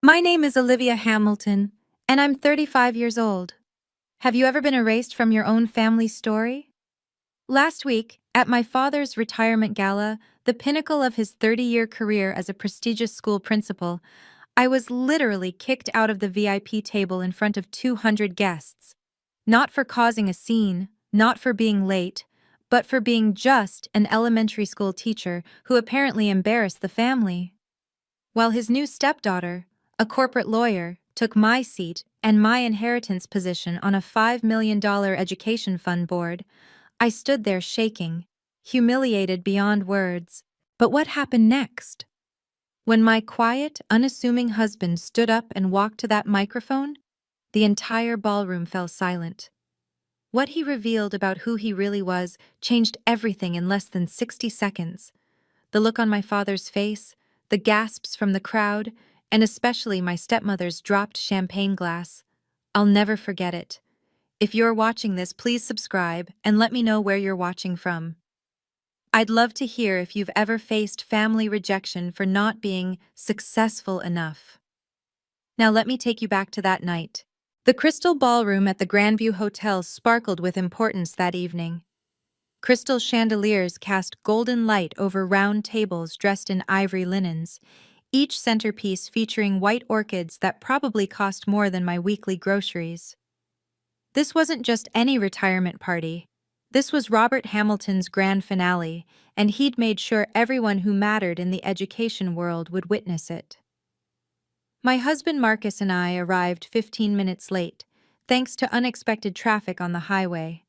My name is Olivia Hamilton, and I'm 35 years old. Have you ever been erased from your own family story? Last week, at my father's retirement gala, the pinnacle of his 30-year career as a prestigious school principal, I was literally kicked out of the VIP table in front of 200 guests. Not for causing a scene, not for being late, but for being just an elementary school teacher who apparently embarrassed the family. While his new stepdaughter, a corporate lawyer, took my seat and my inheritance position on a $5 million education fund board, I stood there shaking, humiliated beyond words. But what happened next? When my quiet, unassuming husband stood up and walked to that microphone, the entire ballroom fell silent. What he revealed about who he really was changed everything in less than 60 seconds. The look on my father's face, the gasps from the crowd, and especially my stepmother's dropped champagne glass. I'll never forget it. If you're watching this, please subscribe and let me know where you're watching from. I'd love to hear if you've ever faced family rejection for not being successful enough. Now let me take you back to that night. The crystal ballroom at the Grandview Hotel sparkled with importance that evening. Crystal chandeliers cast golden light over round tables dressed in ivory linens, each centerpiece featuring white orchids that probably cost more than my weekly groceries. This wasn't just any retirement party. This was Robert Hamilton's grand finale, and he'd made sure everyone who mattered in the education world would witness it. My husband Marcus and I arrived 15 minutes late, thanks to unexpected traffic on the highway.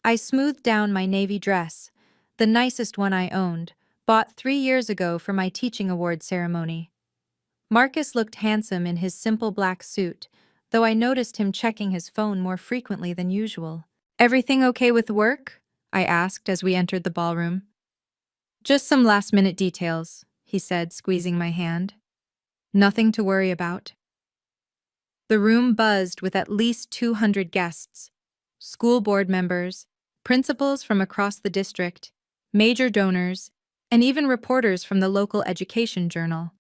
I smoothed down my navy dress, the nicest one I owned, bought 3 years ago for my teaching award ceremony. Marcus looked handsome in his simple black suit, though I noticed him checking his phone more frequently than usual. "Everything okay with work?" I asked as we entered the ballroom. "Just some last-minute details," he said, squeezing my hand. "Nothing to worry about." The room buzzed with at least 200 guests, school board members, principals from across the district, major donors, and even reporters from the local education journal.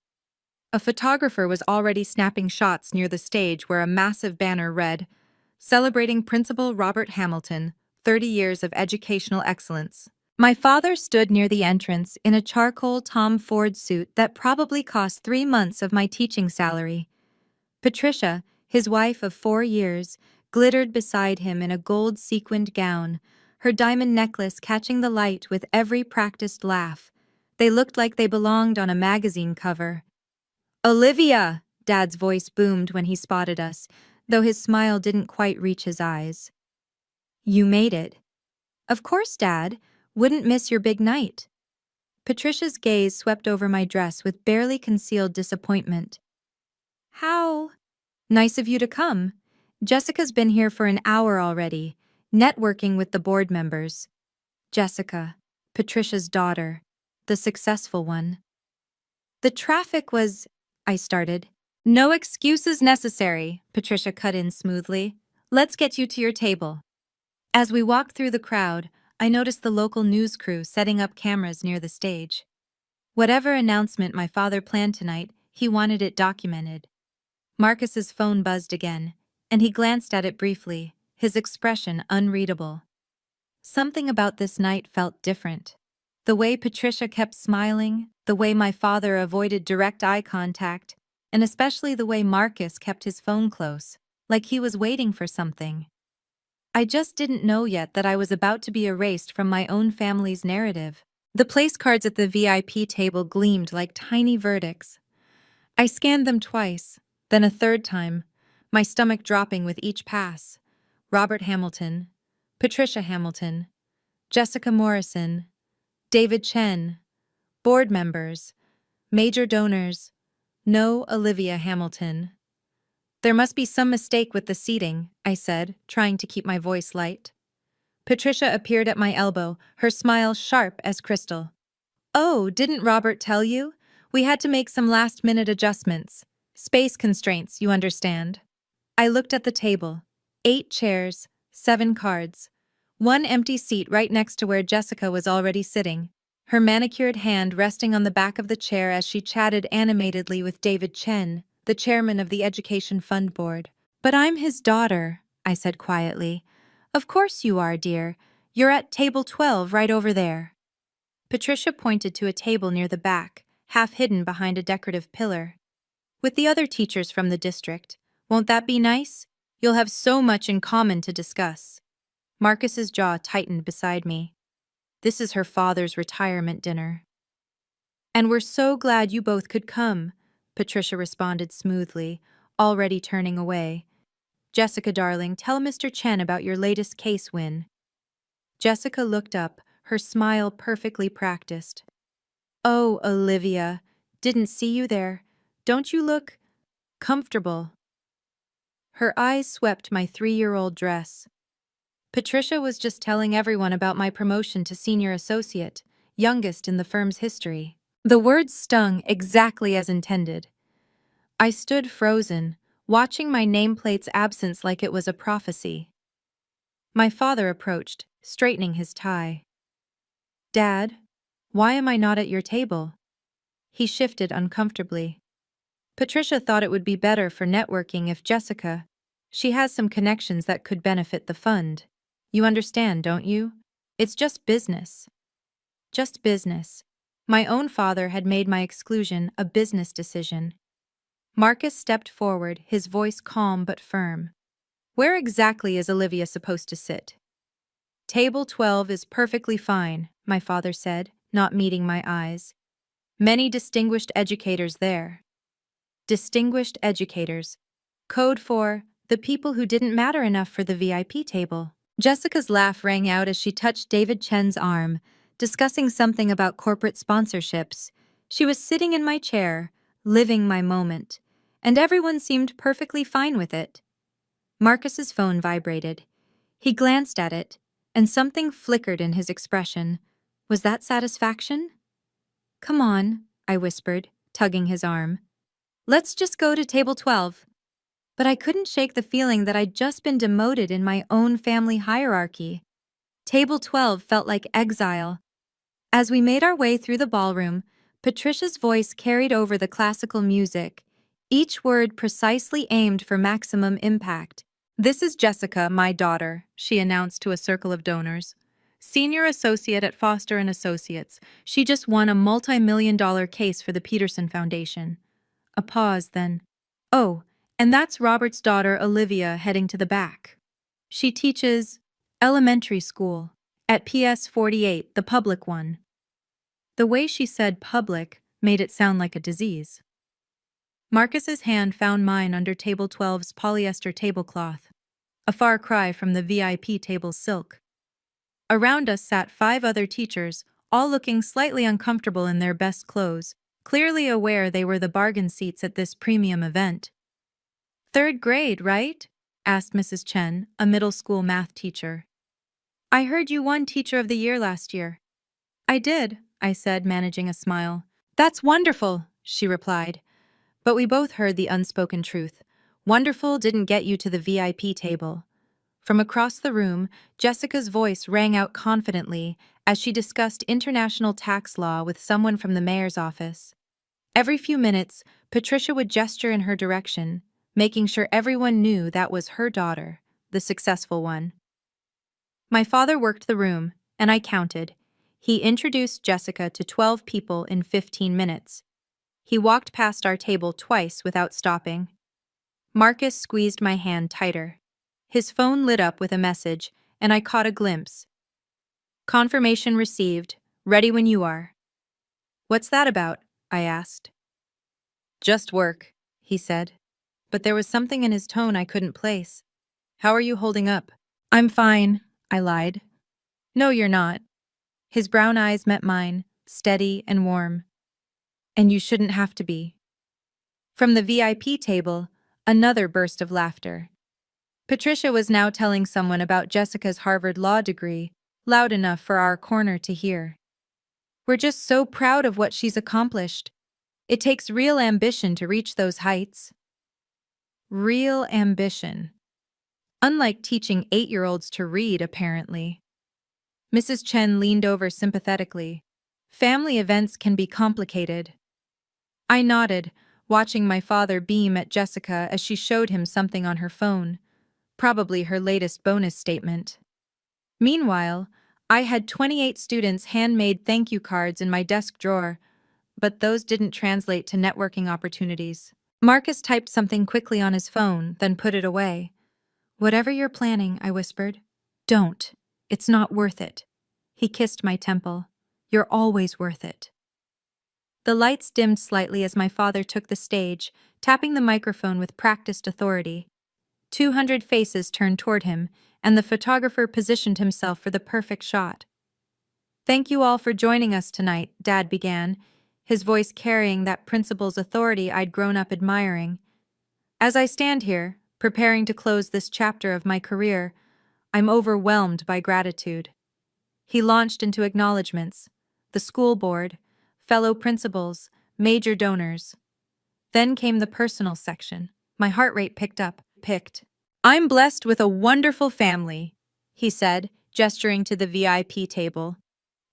A photographer was already snapping shots near the stage where a massive banner read, "Celebrating Principal Robert Hamilton, 30 years of educational excellence." My father stood near the entrance in a charcoal Tom Ford suit that probably cost 3 months of my teaching salary. Patricia, his wife of 4 years, glittered beside him in a gold sequined gown, her diamond necklace catching the light with every practiced laugh. They looked like they belonged on a magazine cover. "Olivia!" Dad's voice boomed when he spotted us, though his smile didn't quite reach his eyes. "You made it." "Of course, Dad. Wouldn't miss your big night." Patricia's gaze swept over my dress with barely concealed disappointment. "How nice of you to come. Jessica's been here for an hour already, networking with the board members." Jessica, Patricia's daughter, the successful one. "The traffic was—" I started. "No excuses necessary," Patricia cut in smoothly. "Let's get you to your table." As we walked through the crowd, I noticed the local news crew setting up cameras near the stage. Whatever announcement my father planned tonight, he wanted it documented. Marcus's phone buzzed again, and he glanced at it briefly, his expression unreadable. Something about this night felt different. The way Patricia kept smiling, the way my father avoided direct eye contact, and especially the way Marcus kept his phone close, like he was waiting for something. I just didn't know yet that I was about to be erased from my own family's narrative. The place cards at the VIP table gleamed like tiny verdicts. I scanned them twice, then a third time, my stomach dropping with each pass. Robert Hamilton, Patricia Hamilton, Jessica Morrison, David Chen, board members, major donors, no Olivia Hamilton. "There must be some mistake with the seating," I said, trying to keep my voice light. Patricia appeared at my elbow, her smile sharp as crystal. "Oh, didn't Robert tell you? We had to make some last-minute adjustments. Space constraints, you understand." I looked at the table. 8 chairs, 7 cards. One empty seat right next to where Jessica was already sitting, her manicured hand resting on the back of the chair as she chatted animatedly with David Chen, the chairman of the Education Fund Board. But I'm his daughter, I said quietly. Of course you are, dear. You're at table 12 right over there. Patricia pointed to a table near the back, half hidden behind a decorative pillar. With the other teachers from the district. Won't that be nice? You'll have so much in common to discuss. Marcus's jaw tightened beside me. This is her father's retirement dinner. And we're so glad you both could come, Patricia responded smoothly, already turning away. Jessica, darling, tell Mr. Chen about your latest case win. Jessica looked up, her smile perfectly practiced. Oh, Olivia, didn't see you there. Don't you look comfortable? Her eyes swept my 3-year-old dress. Patricia was just telling everyone about my promotion to senior associate, youngest in the firm's history. The words stung exactly as intended. I stood frozen, watching my nameplate's absence like it was a prophecy. My father approached, straightening his tie. Dad, why am I not at your table? He shifted uncomfortably. Patricia thought it would be better for networking if Jessica. She has some connections that could benefit the fund. You understand, don't you? It's just business. Just business. My own father had made my exclusion a business decision. Marcus stepped forward, his voice calm but firm. Where exactly is Olivia supposed to sit? Table 12 is perfectly fine, my father said, not meeting my eyes. Many distinguished educators there. Distinguished educators. Code for the people who didn't matter enough for the VIP table. Jessica's laugh rang out as she touched David Chen's arm, discussing something about corporate sponsorships. She was sitting in my chair, living my moment, and everyone seemed perfectly fine with it. Marcus's phone vibrated. He glanced at it, and something flickered in his expression. Was that satisfaction? Come on, I whispered, tugging his arm. Let's just go to table 12. But I couldn't shake the feeling that I'd just been demoted in my own family hierarchy. Table 12 felt like exile. As we made our way through the ballroom, Patricia's voice carried over the classical music, each word precisely aimed for maximum impact. This is Jessica, my daughter, she announced to a circle of donors. Senior associate at Foster & Associates. She just won a multi-million-dollar case for the Peterson Foundation. A pause, then. Oh, and that's Robert's daughter, Olivia, heading to the back. She teaches elementary school at PS 48, the public one. The way she said public made it sound like a disease. Marcus's hand found mine under table 12's polyester tablecloth, a far cry from the VIP table's silk. Around us sat 5 other teachers, all looking slightly uncomfortable in their best clothes, clearly aware they were the bargain seats at this premium event. "3rd grade, right?" asked Mrs. Chen, a middle school math teacher. "I heard you won Teacher of the Year last year." "I did," I said, managing a smile. "That's wonderful," she replied. But we both heard the unspoken truth. Wonderful didn't get you to the VIP table. From across the room, Jessica's voice rang out confidently as she discussed international tax law with someone from the mayor's office. Every few minutes, Patricia would gesture in her direction, making sure everyone knew that was her daughter, the successful one. My father worked the room, and I counted. He introduced Jessica to 12 people in 15 minutes. He walked past our table twice without stopping. Marcus squeezed my hand tighter. His phone lit up with a message, and I caught a glimpse. "Confirmation received. Ready when you are." "What's that about?" I asked. "Just work," he said. But there was something in his tone I couldn't place. "How are you holding up?" "I'm fine," I lied. "No, you're not." His brown eyes met mine, steady and warm. "And you shouldn't have to be." From the VIP table, another burst of laughter. Patricia was now telling someone about Jessica's Harvard law degree, loud enough for our corner to hear. "We're just so proud of what she's accomplished. It takes real ambition to reach those heights." Real ambition. Unlike teaching 8-year-olds to read, apparently. Mrs. Chen leaned over sympathetically. "Family events can be complicated." I nodded, watching my father beam at Jessica as she showed him something on her phone, probably her latest bonus statement. Meanwhile, I had 28 students' handmade thank you cards in my desk drawer, but those didn't translate to networking opportunities. Marcus typed something quickly on his phone, then put it away. "Whatever you're planning," I whispered. "Don't. It's not worth it." He kissed my temple. "You're always worth it." The lights dimmed slightly as my father took the stage, tapping the microphone with practiced authority. 200 faces turned toward him, and the photographer positioned himself for the perfect shot. "Thank you all for joining us tonight," Dad began, his voice carrying that principal's authority I'd grown up admiring. "As I stand here, preparing to close this chapter of my career, I'm overwhelmed by gratitude." He launched into acknowledgments: the school board, fellow principals, major donors. Then came the personal section. My heart rate picked. "I'm blessed with a wonderful family," he said, gesturing to the VIP table.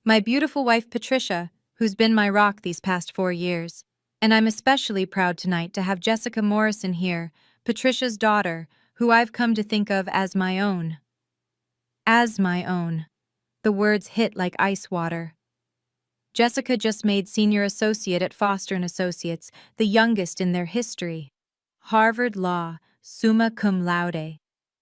"My beautiful wife Patricia, who's been my rock these past 4 years. And I'm especially proud tonight to have Jessica Morrison here, Patricia's daughter, who I've come to think of as my own." As my own. The words hit like ice water. Jessica just made senior associate at Foster & Associates, the youngest in their history. Harvard Law, summa cum laude.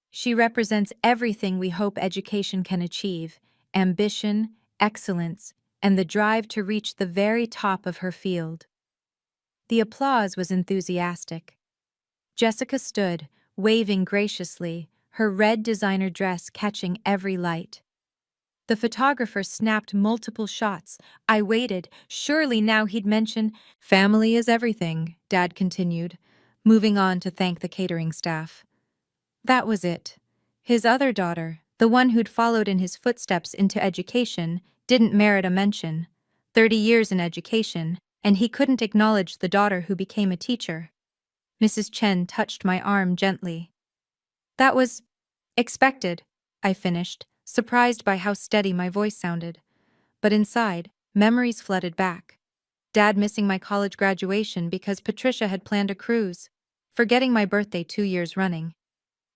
She represents everything we hope education can achieve: ambition, excellence, and the drive to reach the very top of her field. The applause was enthusiastic. Jessica stood, waving graciously, her red designer dress catching every light. The photographer snapped multiple shots. I waited. Surely now he'd mention, "Family is everything," Dad continued, moving on to thank the catering staff. That was it. His other daughter, the one who'd followed in his footsteps into education, didn't merit a mention. 30 years in education, and he couldn't acknowledge the daughter who became a teacher. Mrs. Chen touched my arm gently. "That was expected," I finished, surprised by how steady my voice sounded. But inside, memories flooded back. Dad missing my college graduation because Patricia had planned a cruise. Forgetting my birthday 2 years running.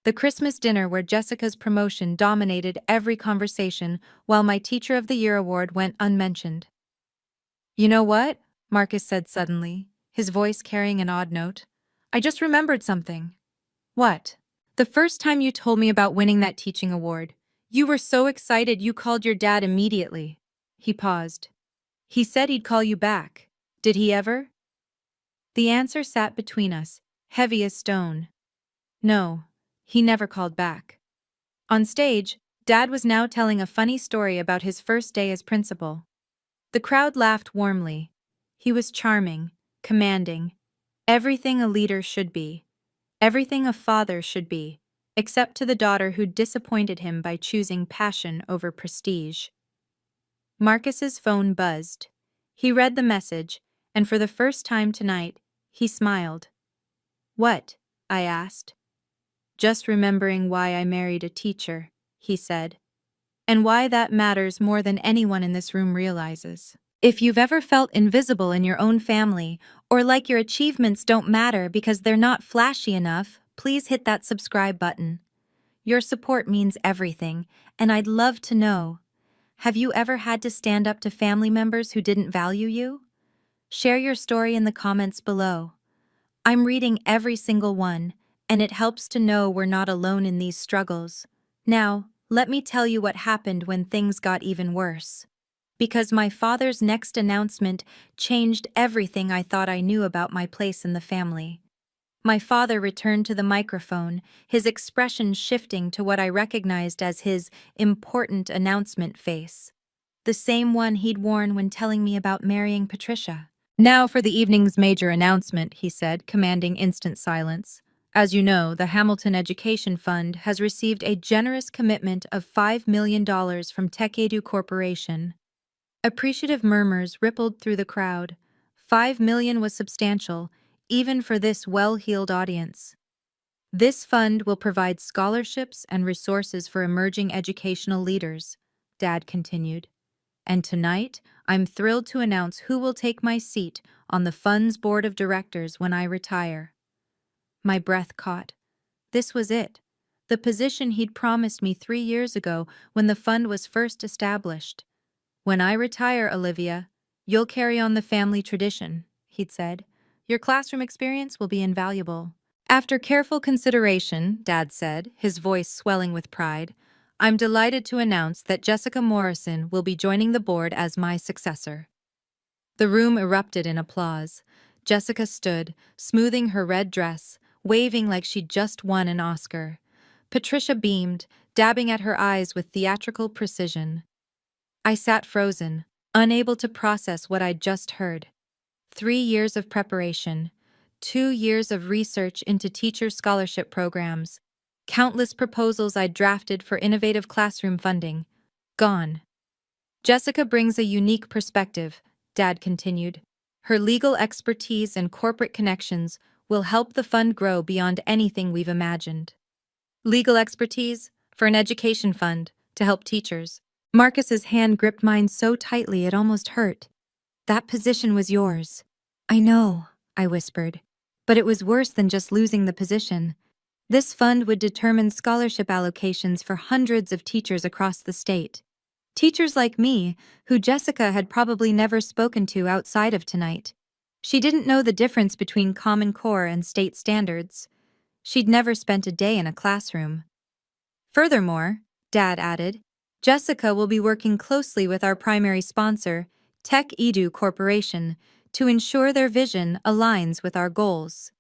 The Christmas dinner where Jessica's promotion dominated every conversation while my Teacher of the Year award went unmentioned. "You know what?" Marcus said suddenly, his voice carrying an odd note. "I just remembered something." "What?" "The first time you told me about winning that teaching award, you were so excited you called your dad immediately." He paused. "He said he'd call you back. Did he ever?" The answer sat between us, heavy as stone. No, he never called back. On stage, Dad was now telling a funny story about his first day as principal. The crowd laughed warmly. He was charming, commanding, everything a leader should be, everything a father should be, except to the daughter who disappointed him by choosing passion over prestige. Marcus's phone buzzed. He read the message, and for the first time tonight, he smiled. "What?" I asked. "Just remembering why I married a teacher," he said. "And why that matters more than anyone in this room realizes." If you've ever felt invisible in your own family, or like your achievements don't matter because they're not flashy enough, please hit that subscribe button. Your support means everything, and I'd love to know. Have you ever had to stand up to family members who didn't value you? Share your story in the comments below. I'm reading every single one, and it helps to know we're not alone in these struggles. Now, let me tell you what happened when things got even worse. Because my father's next announcement changed everything I thought I knew about my place in the family. My father returned to the microphone, his expression shifting to what I recognized as his important announcement face. The same one he'd worn when telling me about marrying Patricia. "Now for the evening's major announcement," he said, commanding instant silence. "As you know, the Hamilton Education Fund has received a generous commitment of $5 million from TechEdu Corporation." Appreciative murmurs rippled through the crowd. 5 million was substantial, even for this well-heeled audience. "This fund will provide scholarships and resources for emerging educational leaders," Dad continued. And tonight, I'm thrilled to announce who will take my seat on the fund's board of directors when I retire. My breath caught. This was it. The position he'd promised me 3 years ago when the fund was first established. When I retire, Olivia, you'll carry on the family tradition, he'd said. Your classroom experience will be invaluable. After careful consideration, Dad said, his voice swelling with pride, I'm delighted to announce that Jessica Morrison will be joining the board as my successor. The room erupted in applause. Jessica stood, smoothing her red dress, waving like she'd just won an Oscar. Patricia beamed, dabbing at her eyes with theatrical precision. I sat frozen, unable to process what I'd just heard. 3 years of preparation, 2 years of research into teacher scholarship programs, countless proposals I'd drafted for innovative classroom funding. Gone. Jessica brings a unique perspective, Dad continued. Her legal expertise and corporate connections will help the fund grow beyond anything we've imagined. Legal expertise for an education fund to help teachers. Marcus's hand gripped mine so tightly it almost hurt. That position was yours. I know, I whispered. But it was worse than just losing the position. This fund would determine scholarship allocations for hundreds of teachers across the state. Teachers like me, who Jessica had probably never spoken to outside of tonight. She didn't know the difference between Common Core and state standards. She'd never spent a day in a classroom. Furthermore, Dad added, Jessica will be working closely with our primary sponsor, Tech Edu Corporation, to ensure their vision aligns with our goals.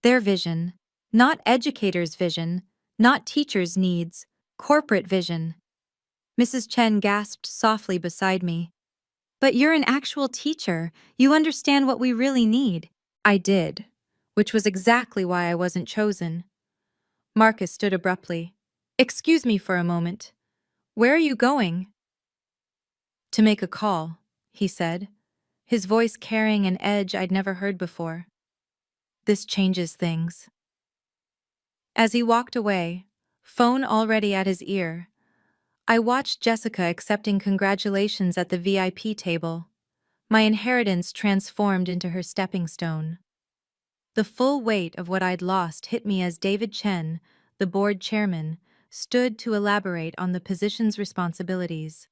Their vision, not educators' vision, not teachers' needs, corporate vision. Mrs. Chen gasped softly beside me. But you're an actual teacher. You understand what we really need. I did, which was exactly why I wasn't chosen. Marcus stood abruptly. Excuse me for a moment. Where are you going? To make a call, he said, his voice carrying an edge I'd never heard before. This changes things. As he walked away, phone already at his ear, I watched Jessica accepting congratulations at the VIP table. My inheritance transformed into her stepping stone. The full weight of what I'd lost hit me as David Chen, the board chairman, stood to elaborate on the position's responsibilities.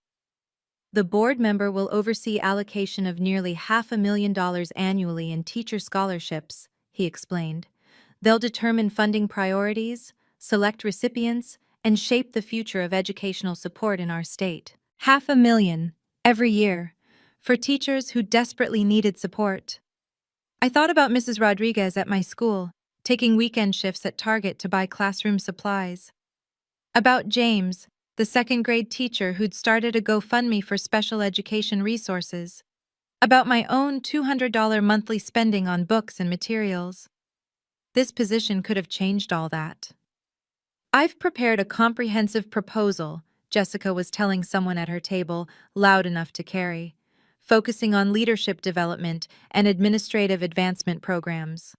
The board member will oversee allocation of nearly $500,000 annually in teacher scholarships, he explained. They'll determine funding priorities, select recipients, and shape the future of educational support in our state. $500,000 every year for teachers who desperately needed support. I thought about Mrs. Rodriguez at my school, taking weekend shifts at Target to buy classroom supplies. About James, the second-grade teacher who'd started a GoFundMe for special education resources. About my own $200 monthly spending on books and materials. This position could have changed all that. I've prepared a comprehensive proposal, Jessica was telling someone at her table, loud enough to carry, focusing on leadership development and administrative advancement programs.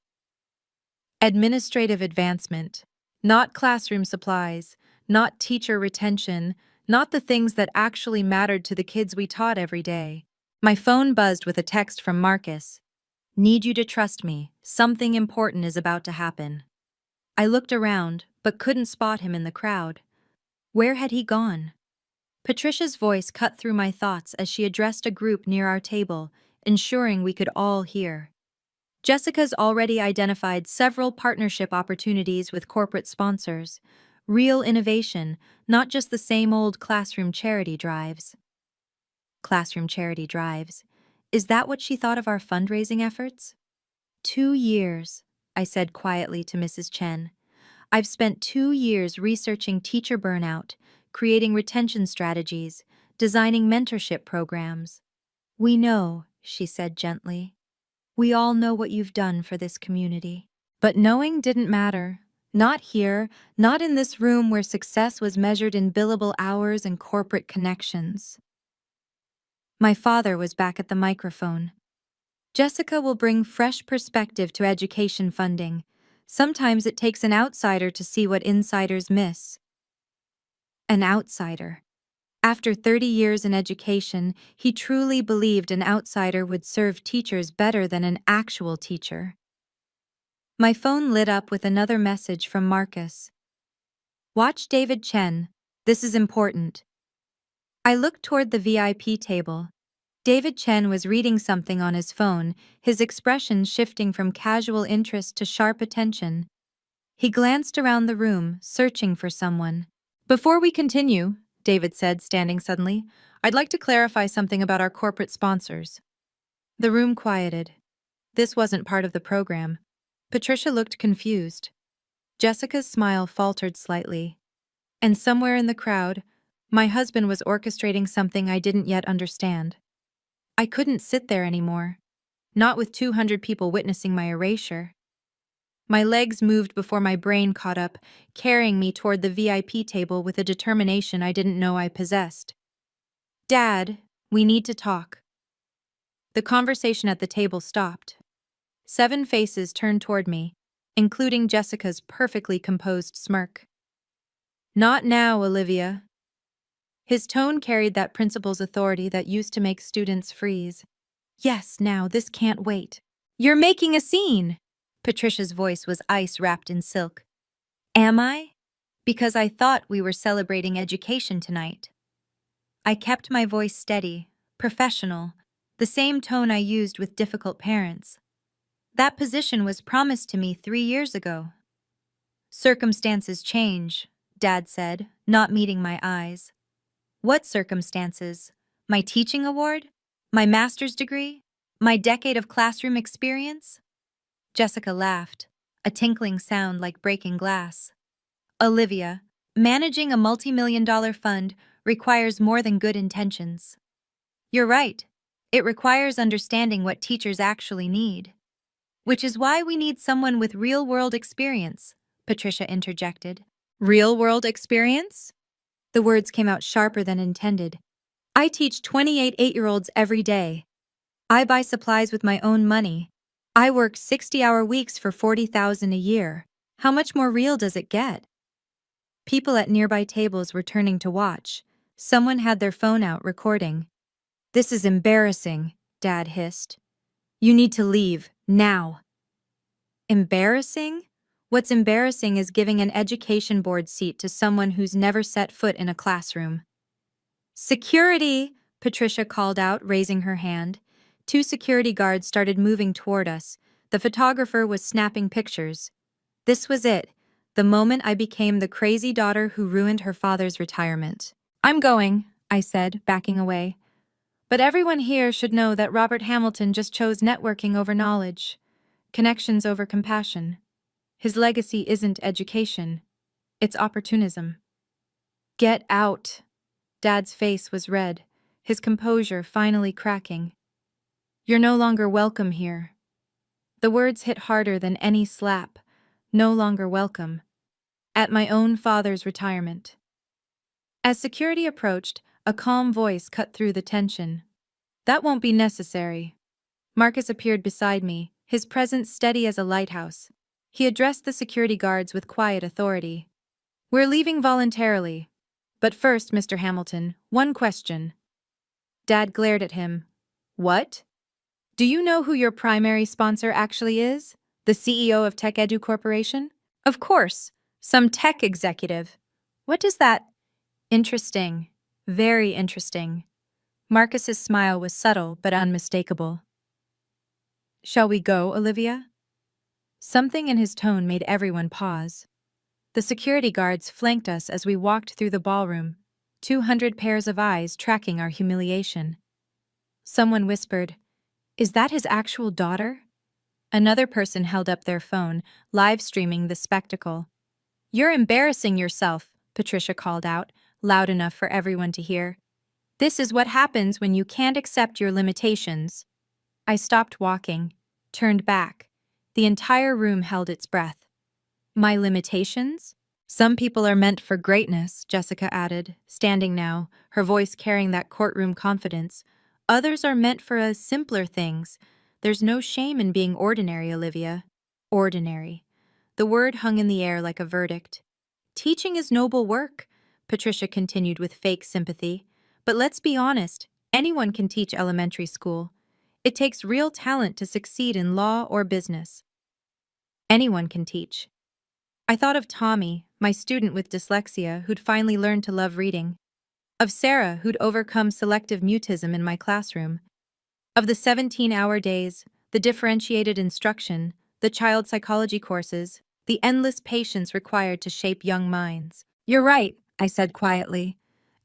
Administrative advancement, not classroom supplies, not teacher retention, not the things that actually mattered to the kids we taught every day. My phone buzzed with a text from Marcus. Need you to trust me. Something important is about to happen. I looked around, but couldn't spot him in the crowd. Where had he gone? Patricia's voice cut through my thoughts as she addressed a group near our table, ensuring we could all hear. Jessica's already identified several partnership opportunities with corporate sponsors. Real innovation, not just the same old classroom charity drives. Classroom charity drives. Is that what she thought of our fundraising efforts? 2 years, I said quietly to Mrs. Chen. I've spent 2 years researching teacher burnout, creating retention strategies, designing mentorship programs. We know, she said gently. We all know what you've done for this community. But knowing didn't matter. Not here, not in this room where success was measured in billable hours and corporate connections. My father was back at the microphone. Jessica will bring fresh perspective to education funding. Sometimes it takes an outsider to see what insiders miss. An outsider. After 30 years in education, he truly believed an outsider would serve teachers better than an actual teacher. My phone lit up with another message from Marcus. Watch David Chen. This is important. I looked toward the VIP table. David Chen was reading something on his phone, his expression shifting from casual interest to sharp attention. He glanced around the room, searching for someone. Before we continue, David said, standing suddenly, I'd like to clarify something about our corporate sponsors. The room quieted. This wasn't part of the program. Patricia looked confused. Jessica's smile faltered slightly. And somewhere in the crowd, my husband was orchestrating something I didn't yet understand. I couldn't sit there anymore, not with 200 people witnessing my erasure. My legs moved before my brain caught up, carrying me toward the VIP table with a determination I didn't know I possessed. Dad, we need to talk. The conversation at the table stopped. 7 faces turned toward me, including Jessica's perfectly composed smirk. Not now, Olivia. His tone carried that principal's authority that used to make students freeze. Yes, now, this can't wait. You're making a scene! Patricia's voice was ice wrapped in silk. Am I? Because I thought we were celebrating education tonight. I kept my voice steady, professional, the same tone I used with difficult parents. That position was promised to me 3 years ago. Circumstances change, Dad said, not meeting my eyes. What circumstances? My teaching award? My master's degree? My decade of classroom experience? Jessica laughed, a tinkling sound like breaking glass. Olivia, managing a multi-million-dollar fund requires more than good intentions. You're right. It requires understanding what teachers actually need. Which is why we need someone with real-world experience, Patricia interjected. Real-world experience? The words came out sharper than intended. I teach 28 8-year-olds every day. I buy supplies with my own money. I work 60-hour weeks for $40,000 a year. How much more real does it get? People at nearby tables were turning to watch. Someone had their phone out recording. This is embarrassing, Dad hissed. You need to leave, now. Embarrassing? What's embarrassing is giving an education board seat to someone who's never set foot in a classroom. Security, Patricia called out, raising her hand. 2 security guards started moving toward us. The photographer was snapping pictures. This was it, the moment I became the crazy daughter who ruined her father's retirement. I'm going, I said, backing away. But everyone here should know that Robert Hamilton just chose networking over knowledge, connections over compassion. His legacy isn't education, it's opportunism. Get out. Dad's face was red, his composure finally cracking. You're no longer welcome here. The words hit harder than any slap. No longer welcome. At my own father's retirement. As security approached, a calm voice cut through the tension. That won't be necessary. Marcus appeared beside me, his presence steady as a lighthouse. He addressed the security guards with quiet authority. We're leaving voluntarily. But first, Mr. Hamilton, one question. Dad glared at him. What? Do you know who your primary sponsor actually is? The CEO of Tech Edu Corporation? Of course, some tech executive. What does that? Interesting. Very interesting. Marcus's smile was subtle but unmistakable. Shall we go, Olivia? Something in his tone made everyone pause. The security guards flanked us as we walked through the ballroom, 200 pairs of eyes tracking our humiliation. Someone whispered, Is that his actual daughter? Another person held up their phone, live streaming the spectacle. You're embarrassing yourself, Patricia called out, loud enough for everyone to hear. This is what happens when you can't accept your limitations. I stopped walking, turned back. The entire room held its breath. My limitations? Some people are meant for greatness, Jessica added, standing now, her voice carrying that courtroom confidence. Others are meant for simpler things. There's no shame in being ordinary, Olivia. Ordinary. The word hung in the air like a verdict. Teaching is noble work, Patricia continued with fake sympathy. But let's be honest, anyone can teach elementary school. It takes real talent to succeed in law or business. Anyone can teach. I thought of Tommy, my student with dyslexia who'd finally learned to love reading. Of Sarah, who'd overcome selective mutism in my classroom. Of the 17-hour days, the differentiated instruction, the child psychology courses, the endless patience required to shape young minds. You're right, I said quietly.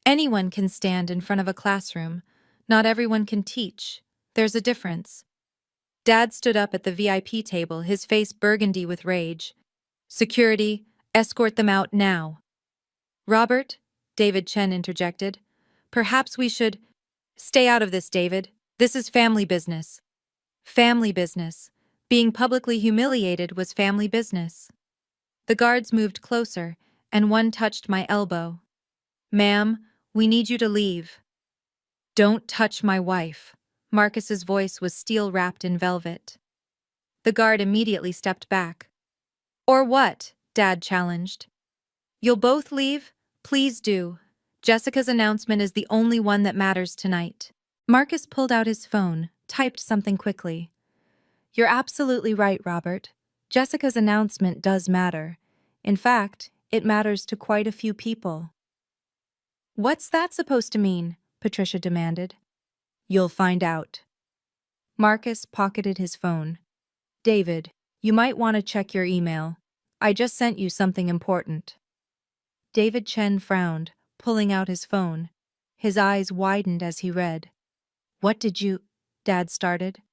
Anyone can stand in front of a classroom. Not everyone can teach. There's a difference. Dad stood up at the VIP table, his face burgundy with rage. Security, escort them out now. Robert, David Chen interjected. Perhaps we should— Stay out of this, David. This is family business. Family business. Being publicly humiliated was family business. The guards moved closer, and one touched my elbow. Ma'am, we need you to leave. Don't touch my wife. Marcus's voice was steel-wrapped in velvet. The guard immediately stepped back. Or what? Dad challenged. You'll both leave? Please do. Jessica's announcement is the only one that matters tonight. Marcus pulled out his phone, typed something quickly. You're absolutely right, Robert. Jessica's announcement does matter. In fact, it matters to quite a few people. What's that supposed to mean? Patricia demanded. You'll find out. Marcus pocketed his phone. David, you might want to check your email. I just sent you something important. David Chen frowned, pulling out his phone. His eyes widened as he read. What did you— Dad started.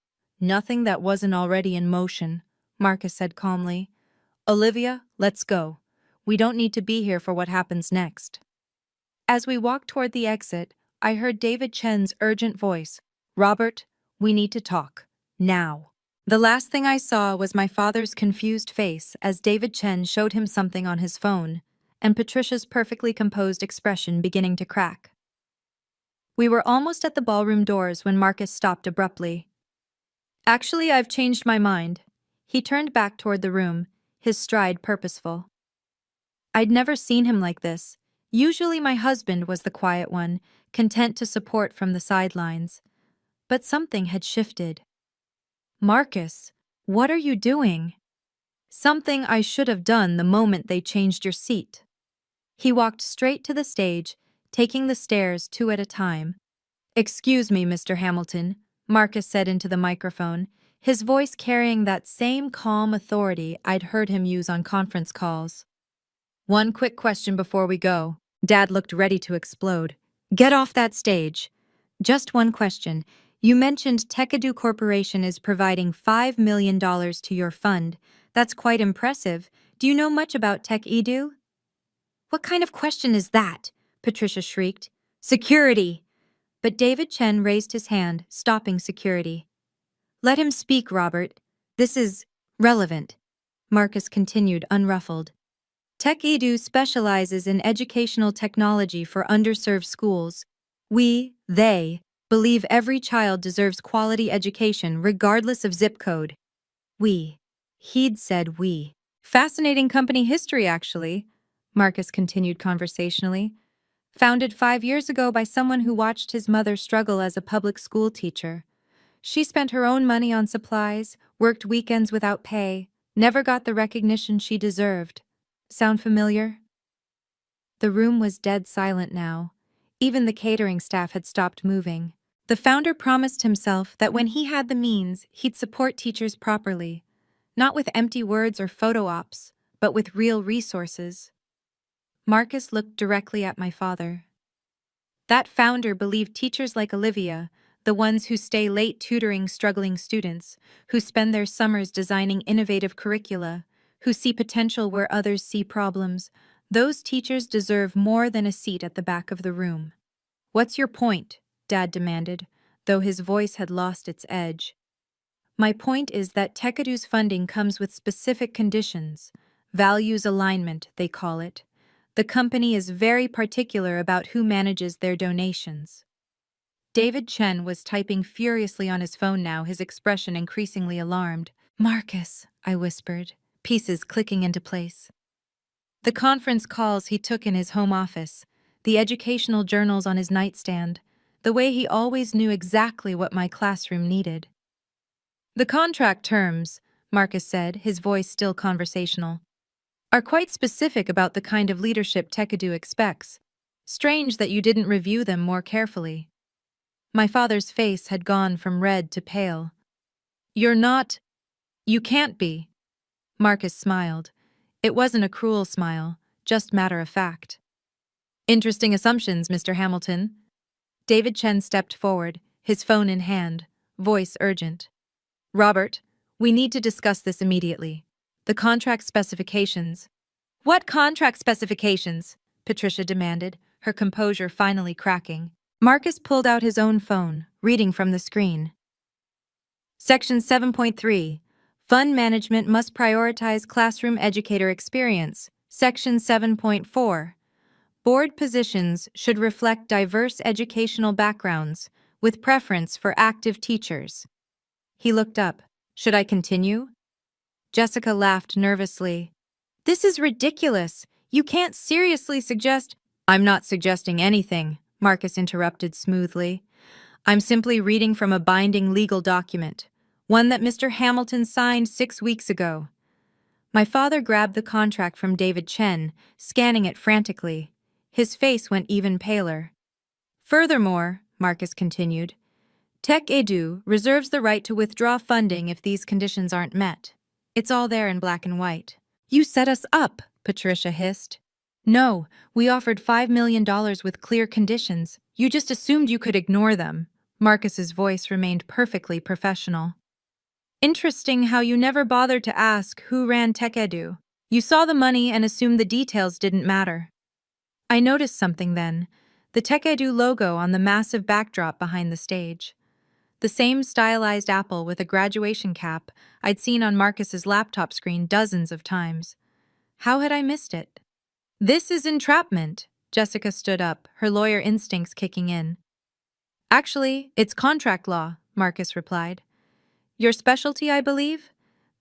Nothing that wasn't already in motion, Marcus said calmly. Olivia, let's go. We don't need to be here for what happens next. As we walked toward the exit, I heard David Chen's urgent voice. Robert, we need to talk. Now. The last thing I saw was my father's confused face as David Chen showed him something on his phone, and Patricia's perfectly composed expression beginning to crack. We were almost at the ballroom doors when Marcus stopped abruptly. Actually, I've changed my mind. He turned back toward the room, his stride purposeful. I'd never seen him like this. Usually my husband was the quiet one, content to support from the sidelines. But something had shifted. Marcus, what are you doing? Something I should have done the moment they changed your seat. He walked straight to the stage, taking the stairs 2 at a time. Excuse me, Mr. Hamilton, Marcus said into the microphone, his voice carrying that same calm authority I'd heard him use on conference calls. One quick question before we go. Dad looked ready to explode. Get off that stage. Just one question. You mentioned TechEdu Corporation is providing $5 million to your fund. That's quite impressive. Do you know much about TechEdu? What kind of question is that? Patricia shrieked. Security! But David Chen raised his hand, stopping security. Let him speak, Robert. This is relevant. Marcus continued, unruffled. TechEdu specializes in educational technology for underserved schools. They, believe every child deserves quality education regardless of zip code. He'd said we. Fascinating company history, actually, Marcus continued conversationally. Founded 5 years ago by someone who watched his mother struggle as a public school teacher. She spent her own money on supplies, worked weekends without pay, never got the recognition she deserved. Sound familiar? The room was dead silent now. Even the catering staff had stopped moving. The founder promised himself that when he had the means, he'd support teachers properly. Not with empty words or photo ops, but with real resources. Marcus looked directly at my father. That founder believed teachers like Olivia, the ones who stay late tutoring struggling students, who spend their summers designing innovative curricula, who see potential where others see problems, those teachers deserve more than a seat at the back of the room. What's your point? Dad demanded, though his voice had lost its edge. My point is that TechEdu's funding comes with specific conditions. Values alignment, they call it. The company is very particular about who manages their donations. David Chen was typing furiously on his phone now, his expression increasingly alarmed. Marcus, I whispered, pieces clicking into place. The conference calls he took in his home office. the educational journals on his nightstand, the way he always knew exactly what my classroom needed. The contract terms, Marcus said, his voice still conversational, are quite specific about the kind of leadership Tekadu expects. Strange that you didn't review them more carefully. My father's face had gone from red to pale. You're not. You can't be. Marcus smiled. It wasn't a cruel smile, just matter of fact. Interesting assumptions, Mr. Hamilton. David Chen stepped forward, his phone in hand, voice urgent. Robert, we need to discuss this immediately. The contract specifications. What contract specifications? Patricia demanded, her composure finally cracking. Marcus pulled out his own phone, reading from the screen. Section 7.3. Fund management must prioritize classroom educator experience. Section 7.4. Board positions should reflect diverse educational backgrounds, with preference for active teachers. He looked up. Should I continue? Jessica laughed nervously. This is ridiculous. You can't seriously suggest— I'm not suggesting anything, Marcus interrupted smoothly. I'm simply reading from a binding legal document, one that Mr. Hamilton signed 6 weeks ago. My father grabbed the contract from David Chen, scanning it frantically. His face went even paler. Furthermore, Marcus continued, Tech Edu reserves the right to withdraw funding if these conditions aren't met. It's all there in black and white. You set us up, Patricia hissed. No, we offered $5 million with clear conditions. You just assumed you could ignore them. Marcus's voice remained perfectly professional. Interesting how you never bothered to ask who ran Tech Edu. You saw the money and assumed the details didn't matter. I noticed something then. The Tech Edu logo on the massive backdrop behind the stage. The same stylized apple with a graduation cap I'd seen on Marcus's laptop screen dozens of times. How had I missed it? This is entrapment. Jessica stood up, her lawyer instincts kicking in. Actually, it's contract law, Marcus replied. Your specialty, I believe?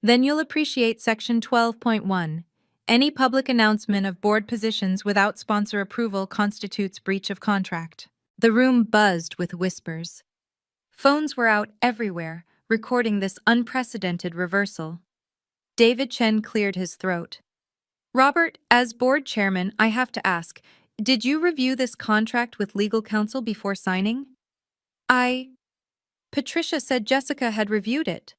Then you'll appreciate Section 12.1. Any public announcement of board positions without sponsor approval constitutes breach of contract. The room buzzed with whispers. Phones were out everywhere, recording this unprecedented reversal. David Chen cleared his throat. Robert, as board chairman, I have to ask, did you review this contract with legal counsel before signing? Patricia said Jessica had reviewed it.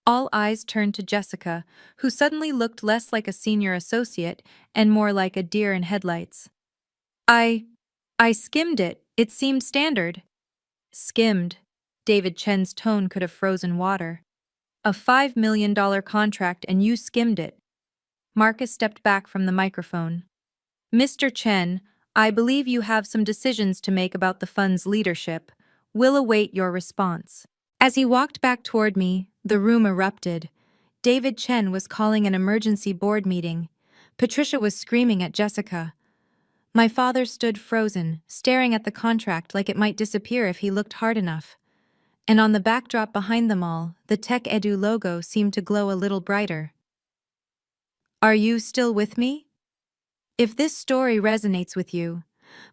All eyes turned to Jessica, who suddenly looked less like a senior associate and more like a deer in headlights. I skimmed it. It seemed standard. Skimmed. David Chen's tone could have frozen water. A $5 million contract and you skimmed it. Marcus stepped back from the microphone. Mr. Chen, I believe you have some decisions to make about the fund's leadership. We'll await your response. As he walked back toward me, the room erupted. David Chen was calling an emergency board meeting. Patricia was screaming at Jessica. My father stood frozen, staring at the contract like it might disappear if he looked hard enough. And on the backdrop behind them all, the Tech Edu logo seemed to glow a little brighter. Are you still with me? If this story resonates with you,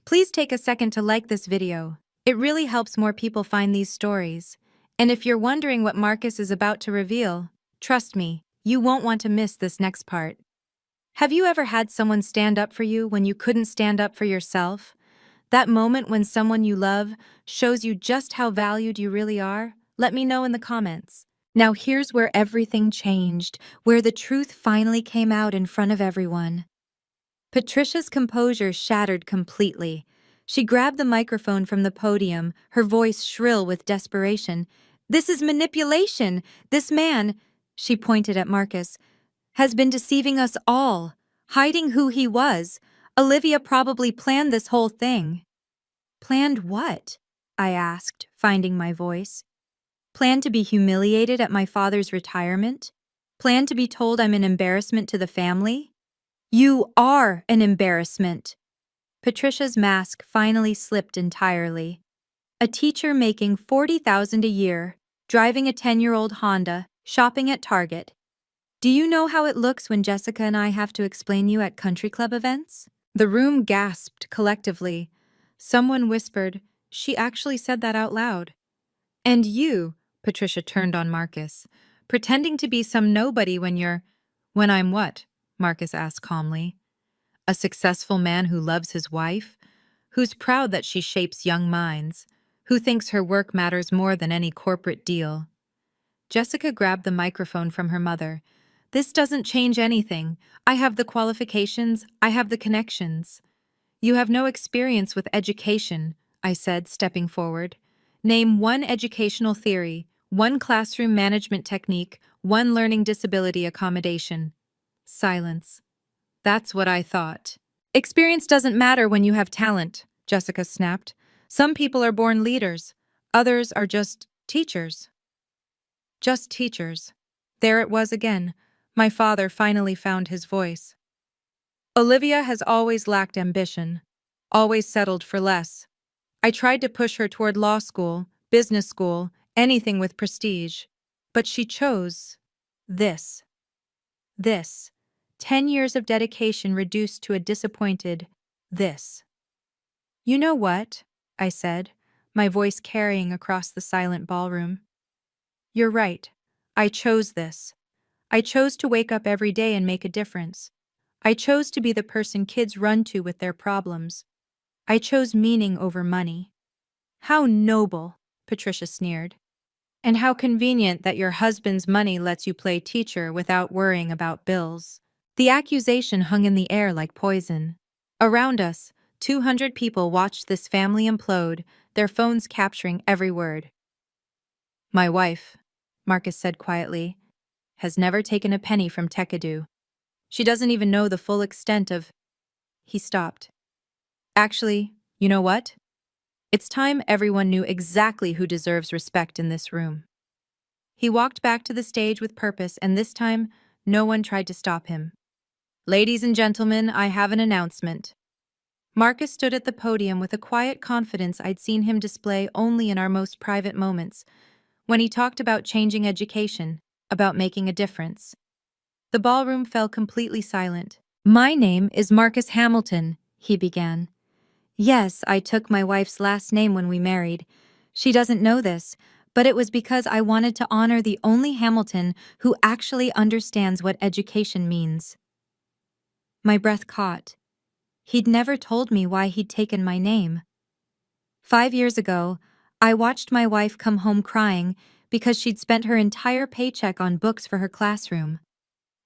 please take a second to like this video. It really helps more people find these stories. And if you're wondering what Marcus is about to reveal, trust me, you won't want to miss this next part. Have you ever had someone stand up for you when you couldn't stand up for yourself? That moment when someone you love shows you just how valued you really are? Let me know in the comments. Now here's where everything changed, where the truth finally came out in front of everyone. Patricia's composure shattered completely. She grabbed the microphone from the podium, her voice shrill with desperation. This is manipulation. This man, she pointed at Marcus, has been deceiving us all, hiding who he was. Olivia probably planned this whole thing. Planned what? I asked, finding my voice. Planned to be humiliated at my father's retirement? Planned to be told I'm an embarrassment to the family? You are an embarrassment. Patricia's mask finally slipped entirely. A teacher making $40,000 a year, driving a 10-year-old Honda, shopping at Target. Do you know how it looks when Jessica and I have to explain you at country club events? The room gasped collectively. Someone whispered, "She actually said that out loud." "And you," Patricia turned on Marcus, "pretending to be some nobody when you're—" "When I'm what?" Marcus asked calmly. "A successful man who loves his wife, who's proud that she shapes young minds, who thinks her work matters more than any corporate deal." Jessica grabbed the microphone from her mother. "This doesn't change anything. I have the qualifications, I have the connections." "You have no experience with education," I said, stepping forward. "Name one educational theory, one classroom management technique, one learning disability accommodation." Silence. "That's what I thought." "Experience doesn't matter when you have talent," Jessica snapped. "Some people are born leaders. Others are just teachers." Just teachers. There it was again. My father finally found his voice. "Olivia has always lacked ambition, always settled for less. I tried to push her toward law school, business school, anything with prestige. But she chose this. This. 10 years of dedication reduced to a disappointed this." "You know what?" I said, my voice carrying across the silent ballroom. "You're right. I chose this. I chose to wake up every day and make a difference. I chose to be the person kids run to with their problems. I chose meaning over money." "How noble," Patricia sneered. "And how convenient that your husband's money lets you play teacher without worrying about bills." The accusation hung in the air like poison. Around us, 200 people watched this family implode, their phones capturing every word. "My wife," Marcus said quietly, "has never taken a penny from Tekadu. She doesn't even know the full extent of—" He stopped. "Actually, you know what? It's time everyone knew exactly who deserves respect in this room." He walked back to the stage with purpose, and this time, no one tried to stop him. "Ladies and gentlemen, I have an announcement." Marcus stood at the podium with a quiet confidence I'd seen him display only in our most private moments, when he talked about changing education, about making a difference. The ballroom fell completely silent. "My name is Marcus Hamilton," he began. "Yes, I took my wife's last name when we married. She doesn't know this, but it was because I wanted to honor the only Hamilton who actually understands what education means." My breath caught. He'd never told me why he'd taken my name. 5 years ago, I watched my wife come home crying because she'd spent her entire paycheck on books for her classroom.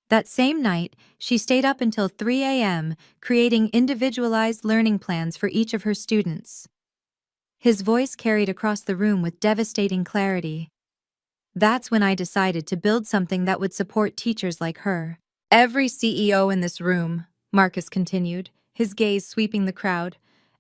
That same night, she stayed up until 3 a.m., creating individualized learning plans for each of her students. His voice carried across the room with devastating clarity. "That's when I decided to build something that would support teachers like her." "Every CEO in this room," Marcus continued, his gaze sweeping the crowd,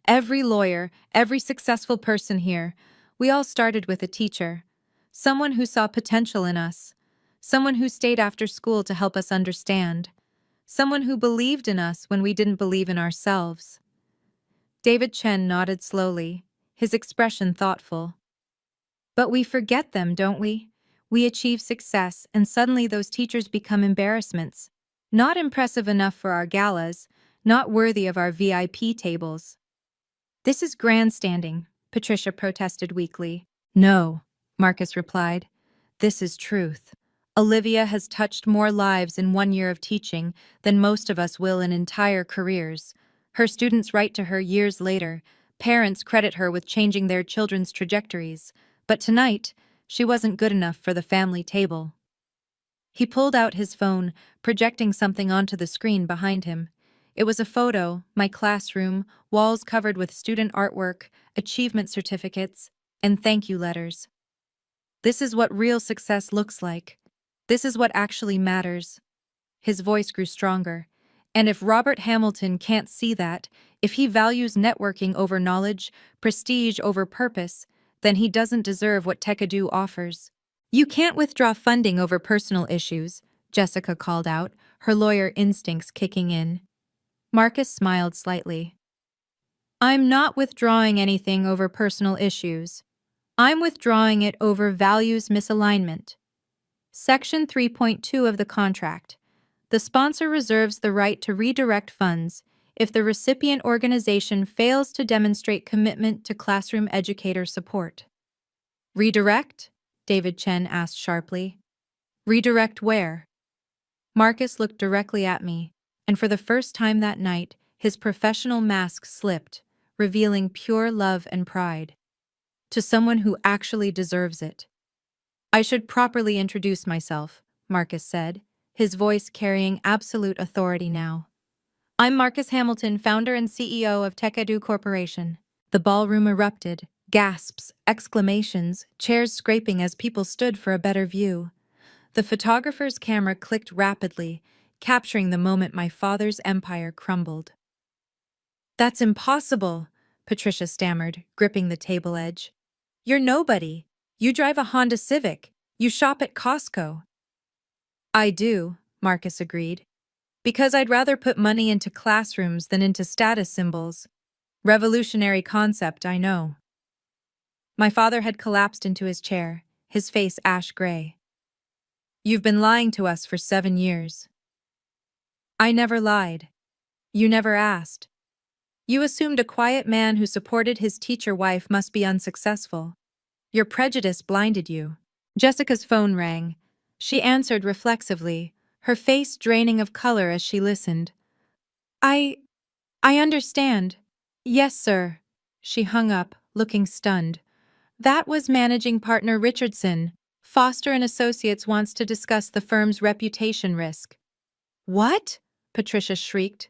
"every lawyer, every successful person here, we all started with a teacher. Someone who saw potential in us. Someone who stayed after school to help us understand. Someone who believed in us when we didn't believe in ourselves." David Chen nodded slowly, his expression thoughtful. "But we forget them, don't we? We achieve success, and suddenly those teachers become embarrassments. Not impressive enough for our galas, not worthy of our VIP tables." "This is grandstanding," Patricia protested weakly. "No," Marcus replied. "This is truth. Olivia has touched more lives in 1 year of teaching than most of us will in entire careers. Her students write to her years later. Parents credit her with changing their children's trajectories. But tonight, she wasn't good enough for the family table." He pulled out his phone, projecting something onto the screen behind him. It was a photo, my classroom, walls covered with student artwork, achievement certificates, and thank you letters. "This is what real success looks like. This is what actually matters." His voice grew stronger. "And if Robert Hamilton can't see that, if he values networking over knowledge, prestige over purpose, then he doesn't deserve what Tekadu offers." "You can't withdraw funding over personal issues," Jessica called out, her lawyer instincts kicking in. Marcus smiled slightly. "I'm not withdrawing anything over personal issues. I'm withdrawing it over values misalignment. Section 3.2 of the contract. The sponsor reserves the right to redirect funds if the recipient organization fails to demonstrate commitment to classroom educator support. Redirect? David Chen asked sharply. Redirect where? Marcus looked directly at me, and for the first time that night, his professional mask slipped, revealing pure love and pride. To someone who actually deserves it. I should properly introduce myself, Marcus said, his voice carrying absolute authority now. I'm Marcus Hamilton, founder and CEO of TechEdu Corporation. The ballroom erupted, gasps, exclamations, chairs scraping as people stood for a better view. The photographer's camera clicked rapidly, capturing the moment my father's empire crumbled. That's impossible, Patricia stammered, gripping the table edge. You're nobody. You drive a Honda Civic. You shop at Costco. I do, Marcus agreed. Because I'd rather put money into classrooms than into status symbols. Revolutionary concept, I know. My father had collapsed into his chair, his face ash gray. You've been lying to us for 7 years. I never lied. You never asked. You assumed a quiet man who supported his teacher wife must be unsuccessful. Your prejudice blinded you. Jessica's phone rang. She answered reflexively, her face draining of color as she listened. I understand. Yes, sir. She hung up, looking stunned. That was managing partner Richardson. Foster and Associates wants to discuss the firm's reputation risk. What? Patricia shrieked.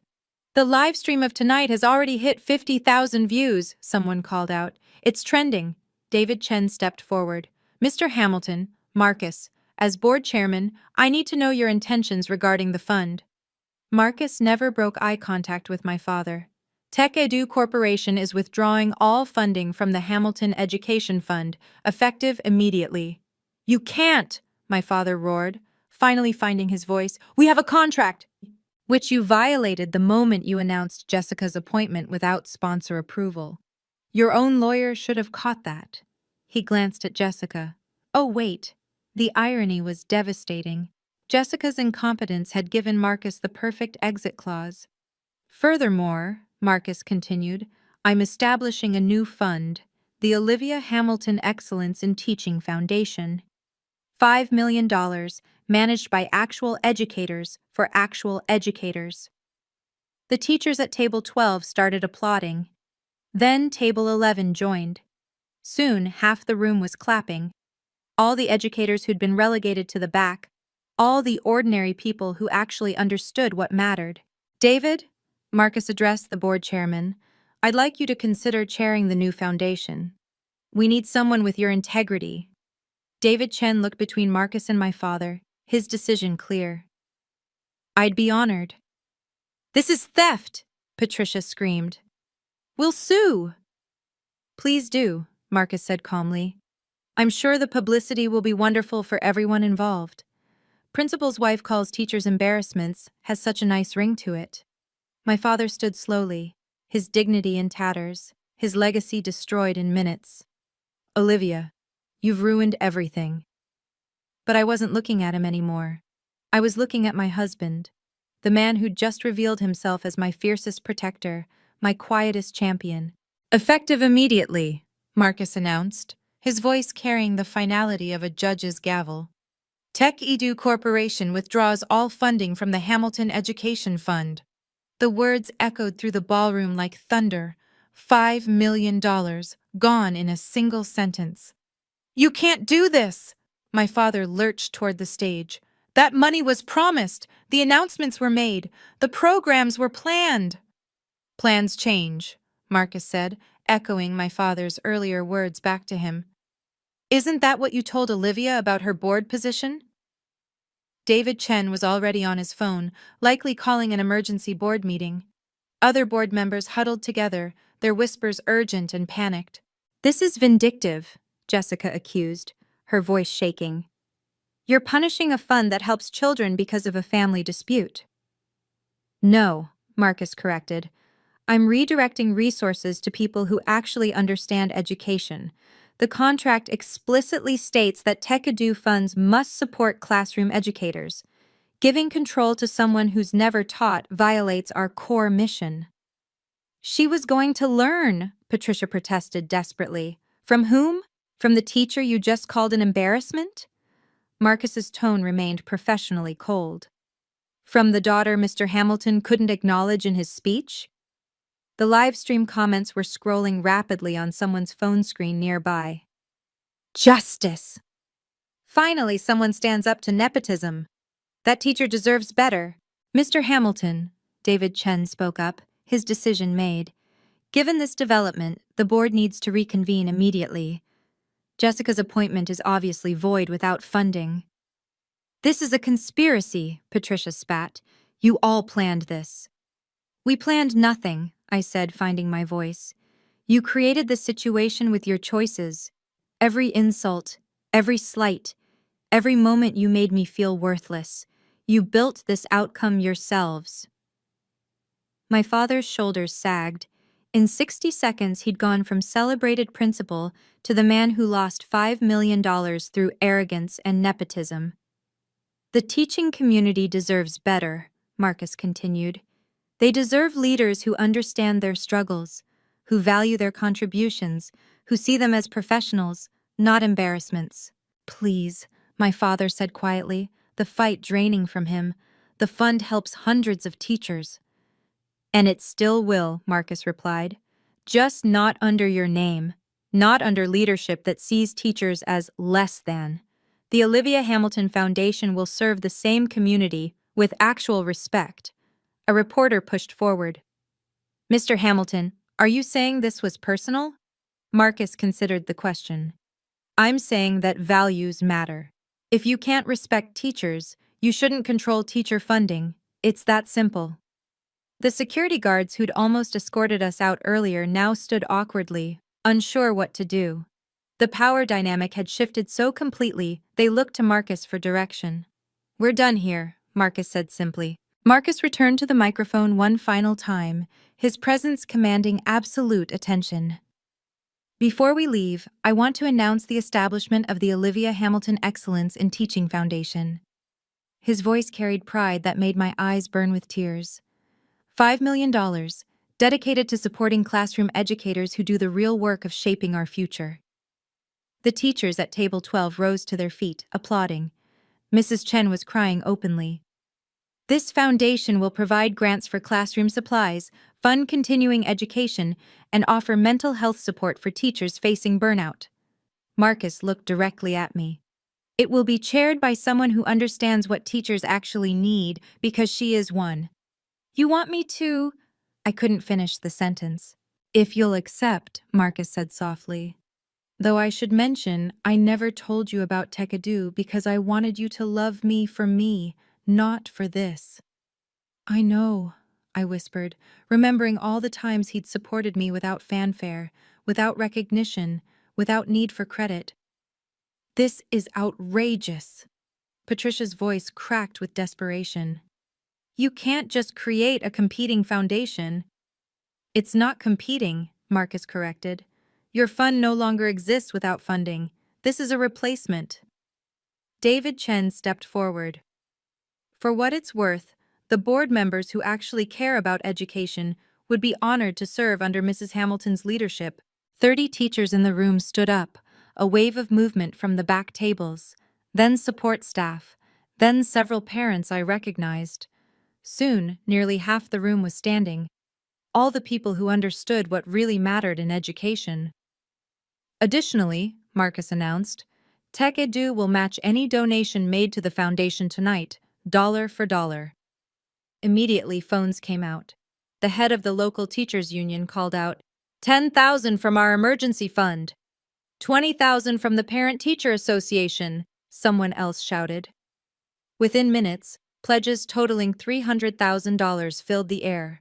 The live stream of tonight has already hit 50,000 views, someone called out. It's trending. David Chen stepped forward. Mr. Hamilton, Marcus, as board chairman, I need to know your intentions regarding the fund. Marcus never broke eye contact with my father. TechEdu Corporation is withdrawing all funding from the Hamilton Education Fund, effective immediately. You can't, my father roared, finally finding his voice. We have a contract, which you violated the moment you announced Jessica's appointment without sponsor approval. Your own lawyer should have caught that. He glanced at Jessica. Oh, wait. The irony was devastating. Jessica's incompetence had given Marcus the perfect exit clause. Furthermore, Marcus continued, I'm establishing a new fund, the Olivia Hamilton Excellence in Teaching Foundation. $5 million, managed by actual educators for actual educators. The teachers at Table 12 started applauding. Then Table 11 joined. Soon, half the room was clapping. All the educators who'd been relegated to the back, all the ordinary people who actually understood what mattered. David, Marcus addressed the board chairman, I'd like you to consider chairing the new foundation. We need someone with your integrity. David Chen looked between Marcus and my father, his decision clear. I'd be honored. This is theft, Patricia screamed. We'll sue. Please do, Marcus said calmly. I'm sure the publicity will be wonderful for everyone involved. Principal's wife calls teachers embarrassments, has such a nice ring to it. My father stood slowly, his dignity in tatters, his legacy destroyed in minutes. Olivia, you've ruined everything. But I wasn't looking at him anymore. I was looking at my husband, the man who'd just revealed himself as my fiercest protector, my quietest champion. Effective immediately, Marcus announced, his voice carrying the finality of a judge's gavel. TechEdu Corporation withdraws all funding from the Hamilton Education Fund. The words echoed through the ballroom like thunder. $5 million, gone in a single sentence. You can't do this! My father lurched toward the stage. That money was promised. The announcements were made. The programs were planned. Plans change, Marcus said, echoing my father's earlier words back to him. Isn't that what you told Olivia about her board position? David Chen was already on his phone, likely calling an emergency board meeting. Other board members huddled together, their whispers urgent and panicked. This is vindictive, Jessica accused, her voice shaking. You're punishing a fund that helps children because of a family dispute. No, Marcus corrected. I'm redirecting resources to people who actually understand education. The contract explicitly states that TechEdu funds must support classroom educators. Giving control to someone who's never taught violates our core mission. She was going to learn, Patricia protested desperately. From whom? From the teacher you just called an embarrassment? Marcus's tone remained professionally cold. From the daughter Mr. Hamilton couldn't acknowledge in his speech? The live stream comments were scrolling rapidly on someone's phone screen nearby. Justice! Finally, someone stands up to nepotism. That teacher deserves better. Mr. Hamilton, David Chen spoke up, his decision made. Given this development, the board needs to reconvene immediately. Jessica's appointment is obviously void without funding. This is a conspiracy, Patricia spat. You all planned this. We planned nothing, I said, finding my voice. You created the situation with your choices. Every insult, every slight, every moment you made me feel worthless. You built this outcome yourselves. My father's shoulders sagged. In 60 seconds, he'd gone from celebrated principal to the man who lost $5 million through arrogance and nepotism. The teaching community deserves better, Marcus continued. They deserve leaders who understand their struggles, who value their contributions, who see them as professionals, not embarrassments. Please, my father said quietly, the fight draining from him. The fund helps hundreds of teachers. And it still will, Marcus replied. Just not under your name, not under leadership that sees teachers as less than. The Olivia Hamilton Foundation will serve the same community with actual respect. A reporter pushed forward. Mr. Hamilton, are you saying this was personal? Marcus considered the question. I'm saying that values matter. If you can't respect teachers, you shouldn't control teacher funding. It's that simple. The security guards who'd almost escorted us out earlier now stood awkwardly, unsure what to do. The power dynamic had shifted so completely, they looked to Marcus for direction. We're done here, Marcus said simply. Marcus returned to the microphone one final time, his presence commanding absolute attention. Before we leave, I want to announce the establishment of the Olivia Hamilton Excellence in Teaching Foundation. His voice carried pride that made my eyes burn with tears. $5 million, dedicated to supporting classroom educators who do the real work of shaping our future. The teachers at table 12 rose to their feet, applauding. Mrs. Chen was crying openly. This foundation will provide grants for classroom supplies, fund continuing education, and offer mental health support for teachers facing burnout. Marcus looked directly at me. It will be chaired by someone who understands what teachers actually need, because she is one. You want me to? I couldn't finish the sentence. If you'll accept, Marcus said softly. Though I should mention, I never told you about Tekadu because I wanted you to love me for me, not for this. I know, I whispered, remembering all the times he'd supported me without fanfare, without recognition, without need for credit. This is outrageous. Patricia's voice cracked with desperation. You can't just create a competing foundation. It's not competing, Marcus corrected. Your fund no longer exists without funding. This is a replacement. David Chen stepped forward. For what it's worth, the board members who actually care about education would be honored to serve under Mrs. Hamilton's leadership. 30 teachers in the room stood up, a wave of movement from the back tables, then support staff, then several parents I recognized. Soon, nearly half the room was standing, all the people who understood what really mattered in education. Additionally, Marcus announced, Tech Edu will match any donation made to the foundation tonight, dollar for dollar. Immediately, phones came out. The head of the local teachers' union called out, 10,000 from our emergency fund. 20,000 from the Parent-Teacher Association, someone else shouted. Within minutes, pledges totaling $300,000 filled the air.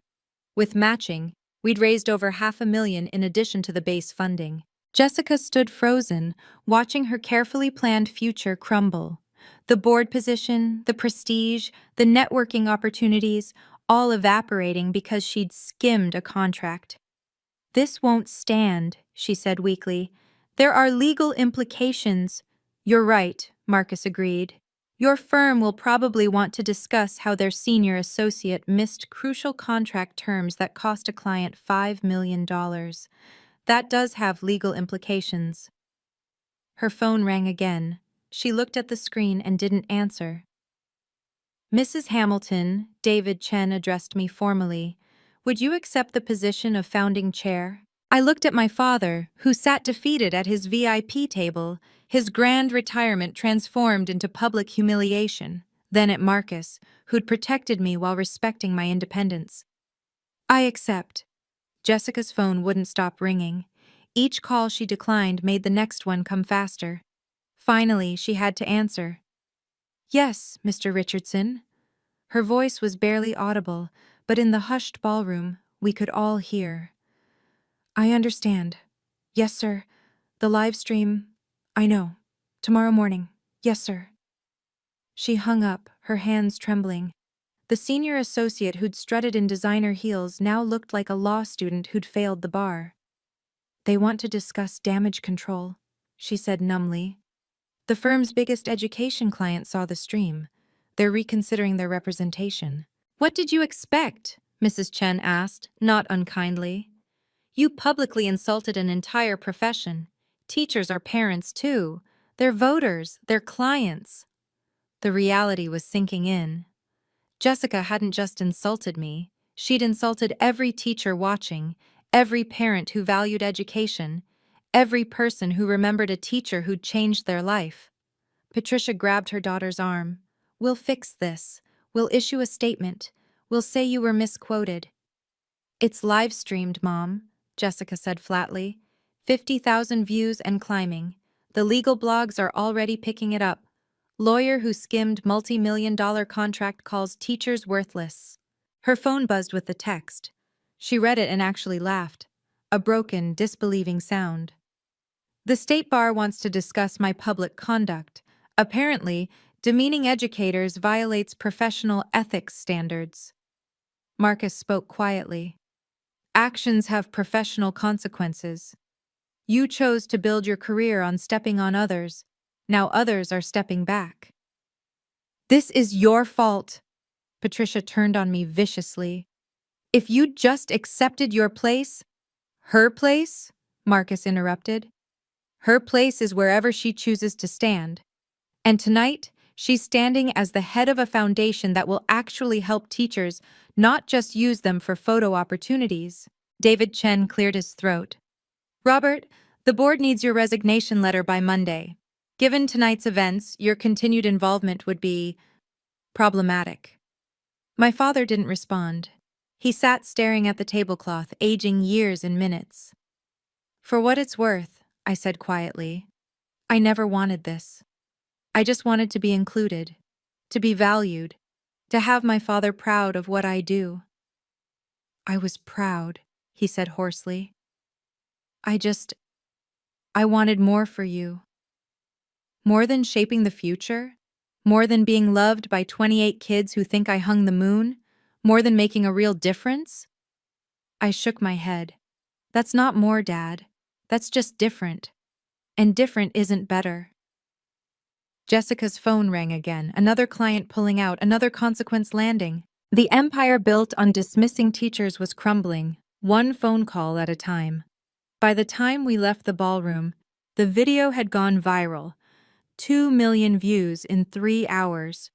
With matching, we'd raised over $500,000 in addition to the base funding. Jessica stood frozen, watching her carefully planned future crumble. The board position, the prestige, the networking opportunities, all evaporating because she'd skimmed a contract. This won't stand, she said weakly. There are legal implications. You're right, Marcus agreed. Your firm will probably want to discuss how their senior associate missed crucial contract terms that cost a client $5 million. That does have legal implications. Her phone rang again. She looked at the screen and didn't answer. Mrs. Hamilton, David Chen addressed me formally. Would you accept the position of founding chair? I looked at my father, who sat defeated at his VIP table, his grand retirement transformed into public humiliation, then at Marcus, who'd protected me while respecting my independence. I accept. Jessica's phone wouldn't stop ringing. Each call she declined made the next one come faster. Finally, she had to answer. Yes, Mr. Richardson. Her voice was barely audible, but in the hushed ballroom, we could all hear. I understand. Yes, sir. The live stream. I know. Tomorrow morning. Yes, sir. She hung up, her hands trembling. The senior associate who'd strutted in designer heels now looked like a law student who'd failed the bar. They want to discuss damage control, she said numbly. The firm's biggest education client saw the stream. They're reconsidering their representation. What did you expect? Mrs. Chen asked, not unkindly. You publicly insulted an entire profession. Teachers are parents too. They're voters, they're clients. The reality was sinking in. Jessica hadn't just insulted me. She'd insulted every teacher watching, every parent who valued education, every person who remembered a teacher who'd changed their life. Patricia grabbed her daughter's arm. We'll fix this. We'll issue a statement. We'll say you were misquoted. It's live-streamed, Mom, Jessica said flatly. 50,000 views and climbing. The legal blogs are already picking it up. Lawyer who skimmed multi-million-dollar contract calls teachers worthless. Her phone buzzed with the text. She read it and actually laughed. A broken, disbelieving sound. The State Bar wants to discuss my public conduct. Apparently, demeaning educators violates professional ethics standards. Marcus spoke quietly. Actions have professional consequences. You chose to build your career on stepping on others. Now others are stepping back. This is your fault. Patricia turned on me viciously. If you'd just accepted your place— Her place? Marcus interrupted. Her place is wherever she chooses to stand. And tonight, she's standing as the head of a foundation that will actually help teachers, not just use them for photo opportunities. David Chen cleared his throat. Robert, the board needs your resignation letter by Monday. Given tonight's events, your continued involvement would be problematic. My father didn't respond. He sat staring at the tablecloth, aging years in minutes. For what it's worth, I said quietly, I never wanted this. I just wanted to be included, to be valued, to have my father proud of what I do. I was proud, he said hoarsely. I wanted more for you. More than shaping the future? More than being loved by 28 kids who think I hung the moon? More than making a real difference? I shook my head. That's not more, Dad. That's just different. And different isn't better. Jessica's phone rang again, another client pulling out, another consequence landing. The empire built on dismissing teachers was crumbling, one phone call at a time. By the time we left the ballroom, the video had gone viral. 2 million views in 3 hours.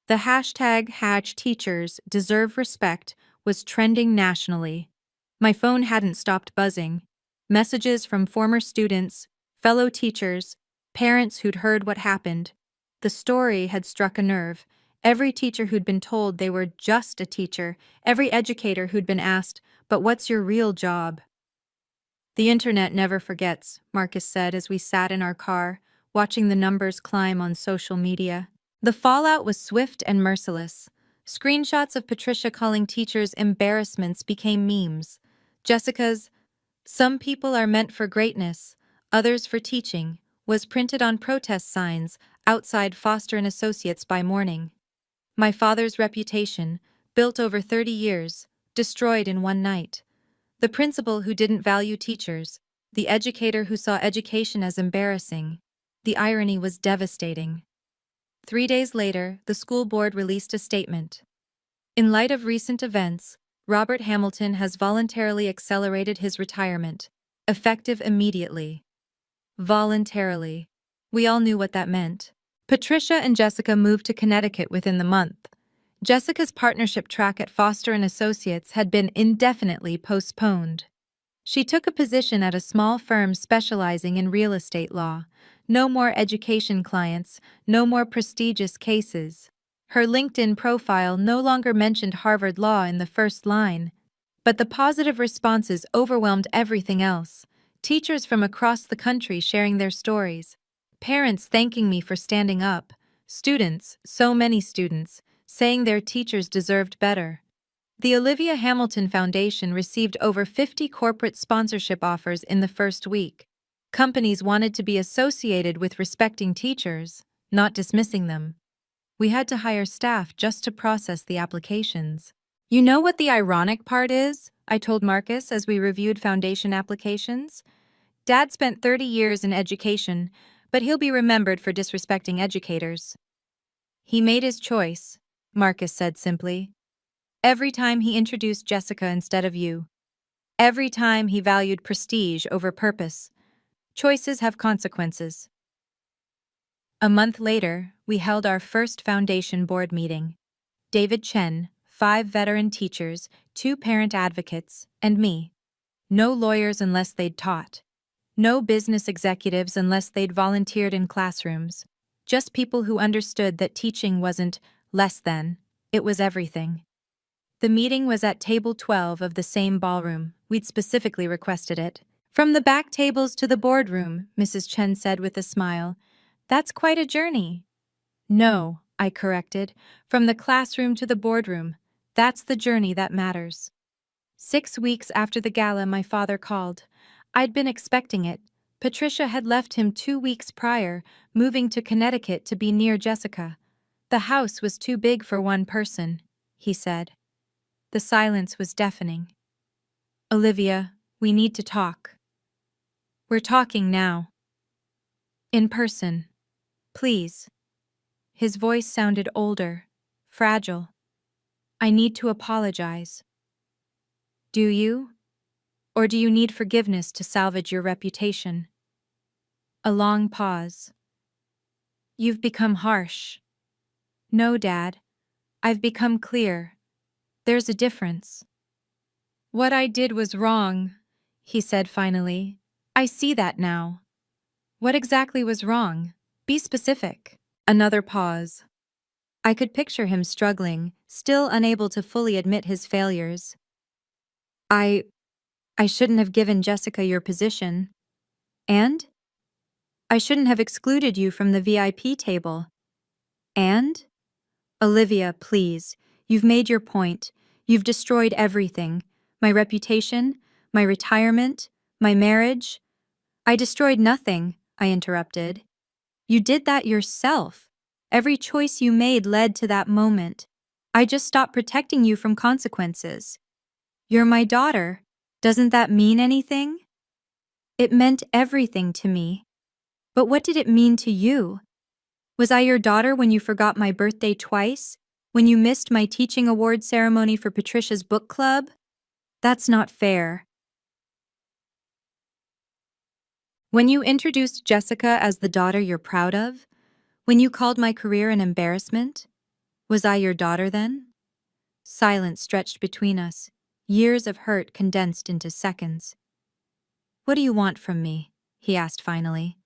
The hashtag #HatchTeachers_deserve_respect was trending nationally. My phone hadn't stopped buzzing. Messages from former students, fellow teachers, parents who'd heard what happened. The story had struck a nerve. Every teacher who'd been told they were just a teacher, every educator who'd been asked, but what's your real job? The internet never forgets, Marcus said as we sat in our car, watching the numbers climb on social media. The fallout was swift and merciless. Screenshots of Patricia calling teachers embarrassments became memes. Jessica's "Some people are meant for greatness, others for teaching" was printed on protest signs outside Foster & Associates by morning. My father's reputation, built over 30 years, destroyed in one night. The principal who didn't value teachers, the educator who saw education as embarrassing. The irony was devastating. 3 days later, the school board released a statement. In light of recent events, Robert Hamilton has voluntarily accelerated his retirement, effective immediately. Voluntarily. We all knew what that meant. Patricia and Jessica moved to Connecticut within the month. Jessica's partnership track at Foster & Associates had been indefinitely postponed. She took a position at a small firm specializing in real estate law. No more education clients, no more prestigious cases. Her LinkedIn profile no longer mentioned Harvard Law in the first line. But the positive responses overwhelmed everything else. Teachers from across the country sharing their stories. Parents thanking me for standing up. Students, so many students, saying their teachers deserved better. The Olivia Hamilton Foundation received over 50 corporate sponsorship offers in the first week. Companies wanted to be associated with respecting teachers, not dismissing them. We had to hire staff just to process the applications. You know what the ironic part is? I told Marcus as we reviewed foundation applications. Dad spent 30 years in education, but he'll be remembered for disrespecting educators. He made his choice, Marcus said simply. Every time he introduced Jessica instead of you. Every time he valued prestige over purpose. Choices have consequences. A month later, we held our first foundation board meeting. David Chen, 5 veteran teachers, 2 parent advocates, and me. No lawyers unless they'd taught. No business executives unless they'd volunteered in classrooms. Just people who understood that teaching wasn't less than, it was everything. The meeting was at table 12 of the same ballroom. We'd specifically requested it. From the back tables to the boardroom, Mrs. Chen said with a smile. That's quite a journey. No, I corrected. From the classroom to the boardroom. That's the journey that matters. 6 weeks after the gala, my father called. I'd been expecting it. Patricia had left him 2 weeks prior, moving to Connecticut to be near Jessica. The house was too big for one person, he said. The silence was deafening. Olivia, we need to talk. We're talking now. In person. Please. His voice sounded older, fragile. I need to apologize. Do you? Or do you need forgiveness to salvage your reputation? A long pause. You've become harsh. No, Dad. I've become clear. There's a difference. What I did was wrong, he said finally. I see that now. What exactly was wrong? Be specific. Another pause. I could picture him struggling, still unable to fully admit his failures. I shouldn't have given Jessica your position. And? I shouldn't have excluded you from the VIP table. And? Olivia, please. You've made your point. You've destroyed everything. My reputation, my retirement, my marriage. I destroyed nothing, I interrupted. You did that yourself. Every choice you made led to that moment. I just stopped protecting you from consequences. You're my daughter. Doesn't that mean anything? It meant everything to me. But what did it mean to you? Was I your daughter when you forgot my birthday twice? When you missed my teaching award ceremony for Patricia's book club? That's not fair. When you introduced Jessica as the daughter you're proud of? When you called my career an embarrassment? Was I your daughter then? Silence stretched between us, years of hurt condensed into seconds. What do you want from me? He asked finally.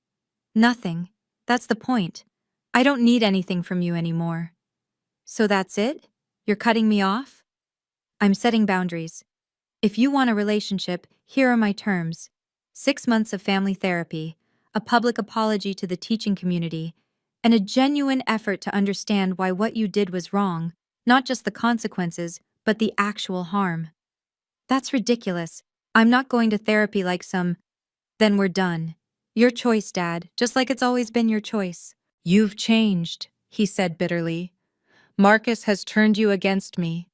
Nothing. That's the point. I don't need anything from you anymore. So that's it? You're cutting me off? I'm setting boundaries. If you want a relationship, here are my terms. 6 months of family therapy, a public apology to the teaching community, and a genuine effort to understand why what you did was wrong, not just the consequences, but the actual harm. That's ridiculous. I'm not going to therapy like some. Then we're done. Your choice, Dad, just like it's always been your choice. You've changed, he said bitterly. Marcus has turned you against me.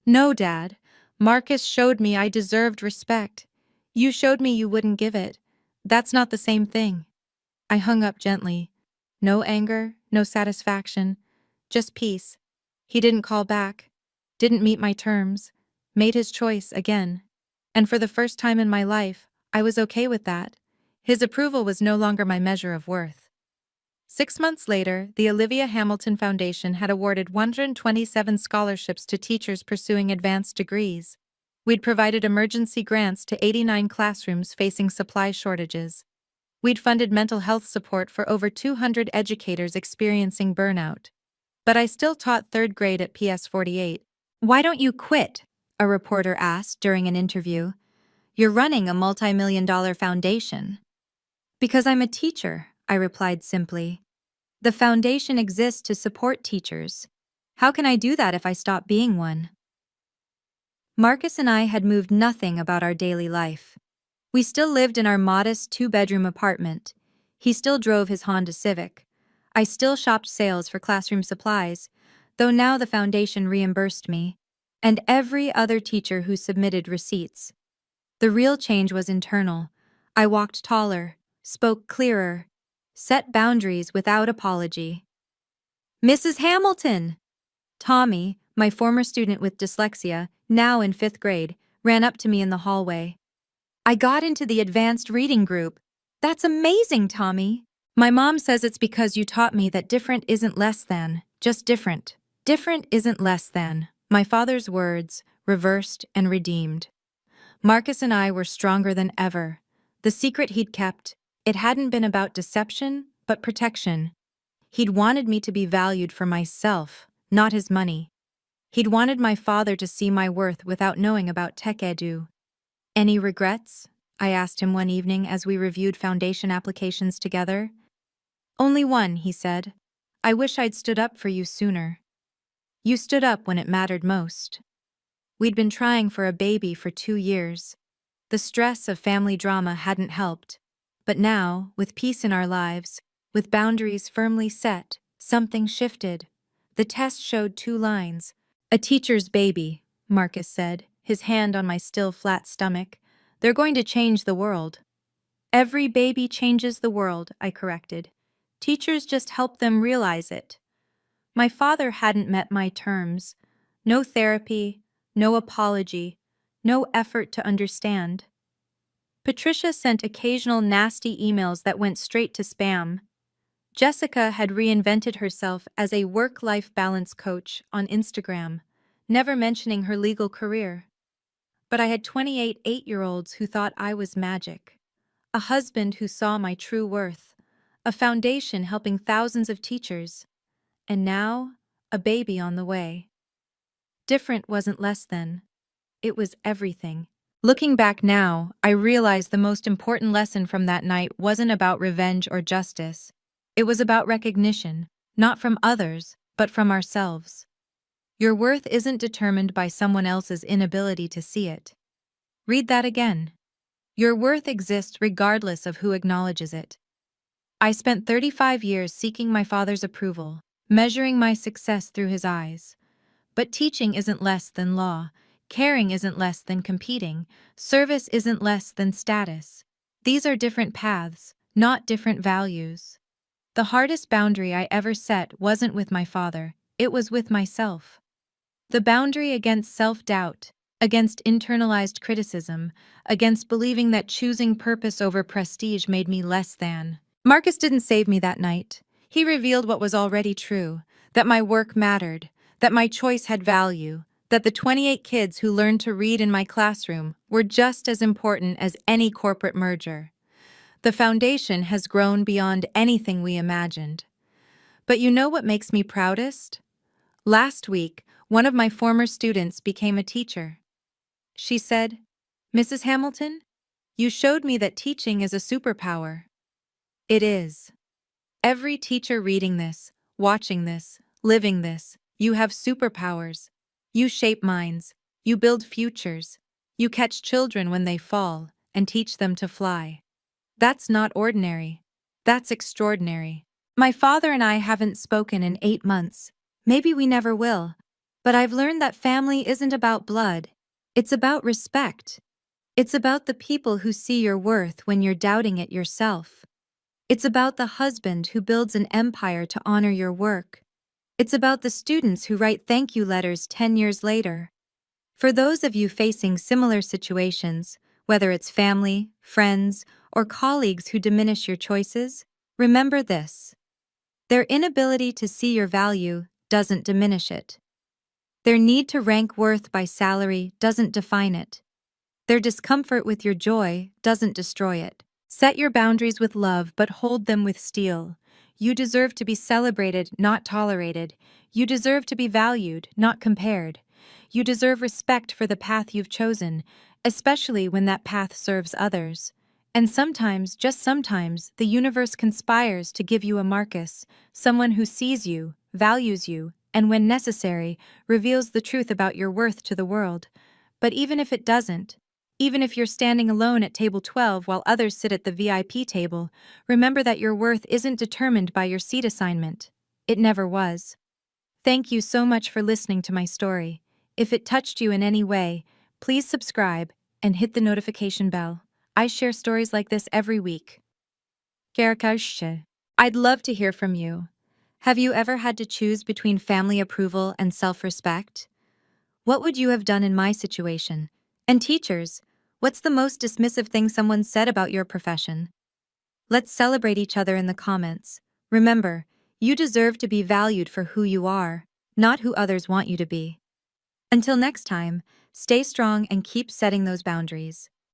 No, Dad. Marcus showed me I deserved respect. You showed me you wouldn't give it. That's not the same thing. I hung up gently. No anger, no satisfaction, just peace. He didn't call back, didn't meet my terms, made his choice again. And for the first time in my life, I was okay with that. His approval was no longer my measure of worth. 6 months later, the Olivia Hamilton Foundation had awarded 127 scholarships to teachers pursuing advanced degrees. We'd provided emergency grants to 89 classrooms facing supply shortages. We'd funded mental health support for over 200 educators experiencing burnout. But I still taught third grade at PS 48. "Why don't you quit?" a reporter asked during an interview. "You're running a multi-million-dollar foundation." "Because I'm a teacher," I replied simply. "The foundation exists to support teachers. How can I do that if I stop being one?" Marcus and I had moved nothing about our daily life. We still lived in our modest two-bedroom apartment. He still drove his Honda Civic. I still shopped sales for classroom supplies, though now the foundation reimbursed me, and every other teacher who submitted receipts. The real change was internal. I walked taller, spoke clearer, set boundaries without apology. "Mrs. Hamilton!" Tommy, my former student with dyslexia, now in 5th grade, ran up to me in the hallway. "I got into the advanced reading group." "That's amazing, Tommy." "My mom says it's because you taught me that different isn't less than, just different. Different isn't less than." My father's words, reversed and redeemed. Marcus and I were stronger than ever. The secret he'd kept, it hadn't been about deception, but protection. He'd wanted me to be valued for myself, not his money. He'd wanted my father to see my worth without knowing about tech edu. "Any regrets?" I asked him one evening as we reviewed foundation applications together. "Only one," he said. "I wish I'd stood up for you sooner." "You stood up when it mattered most." We'd been trying for a baby for 2 years. The stress of family drama hadn't helped. But now, with peace in our lives, with boundaries firmly set, something shifted. The test showed 2 lines. "A teacher's baby," Marcus said, his hand on my still flat stomach. "They're going to change the world." "Every baby changes the world," I corrected. "Teachers just help them realize it." My father hadn't met my terms. No therapy, no apology, no effort to understand. Patricia sent occasional nasty emails that went straight to spam. Jessica had reinvented herself as a work-life balance coach on Instagram, never mentioning her legal career. But I had 28 eight-year-olds who thought I was magic. A husband who saw my true worth. A foundation helping thousands of teachers. And now, a baby on the way. Different wasn't less than. It was everything. Looking back now, I realize the most important lesson from that night wasn't about revenge or justice. It was about recognition, not from others, but from ourselves. Your worth isn't determined by someone else's inability to see it. Read that again. Your worth exists regardless of who acknowledges it. I spent 35 years seeking my father's approval, measuring my success through his eyes. But teaching isn't less than law. Caring isn't less than competing. Service isn't less than status. These are different paths, not different values. The hardest boundary I ever set wasn't with my father, it was with myself. The boundary against self-doubt, against internalized criticism, against believing that choosing purpose over prestige made me less than. Marcus didn't save me that night. He revealed what was already true, that my work mattered, that my choice had value, that the 28 kids who learned to read in my classroom were just as important as any corporate merger. The foundation has grown beyond anything we imagined. But you know what makes me proudest? Last week, one of my former students became a teacher. She said, "Mrs. Hamilton, you showed me that teaching is a superpower." It is. Every teacher reading this, watching this, living this, you have superpowers. You shape minds, you build futures, you catch children when they fall and teach them to fly. That's not ordinary. That's extraordinary. My father and I haven't spoken in 8 months. Maybe we never will. But I've learned that family isn't about blood. It's about respect. It's about the people who see your worth when you're doubting it yourself. It's about the husband who builds an empire to honor your work. It's about the students who write thank you letters 10 years later. For those of you facing similar situations, whether it's family, friends, or colleagues who diminish your choices, remember this. Their inability to see your value doesn't diminish it. Their need to rank worth by salary doesn't define it. Their discomfort with your joy doesn't destroy it. Set your boundaries with love, but hold them with steel. You deserve to be celebrated, not tolerated. You deserve to be valued, not compared. You deserve respect for the path you've chosen, especially when that path serves others. And sometimes, just sometimes, the universe conspires to give you a Marcus, someone who sees you, values you, and when necessary, reveals the truth about your worth to the world. But even if it doesn't, even if you're standing alone at table 12 while others sit at the VIP table, remember that your worth isn't determined by your seat assignment. It never was. Thank you so much for listening to my story. If it touched you in any way, please subscribe and hit the notification bell. I share stories like this every week. Gerakaushe. I'd love to hear from you. Have you ever had to choose between family approval and self-respect? What would you have done in my situation? And teachers, what's the most dismissive thing someone said about your profession? Let's celebrate each other in the comments. Remember, you deserve to be valued for who you are, not who others want you to be. Until next time, stay strong and keep setting those boundaries.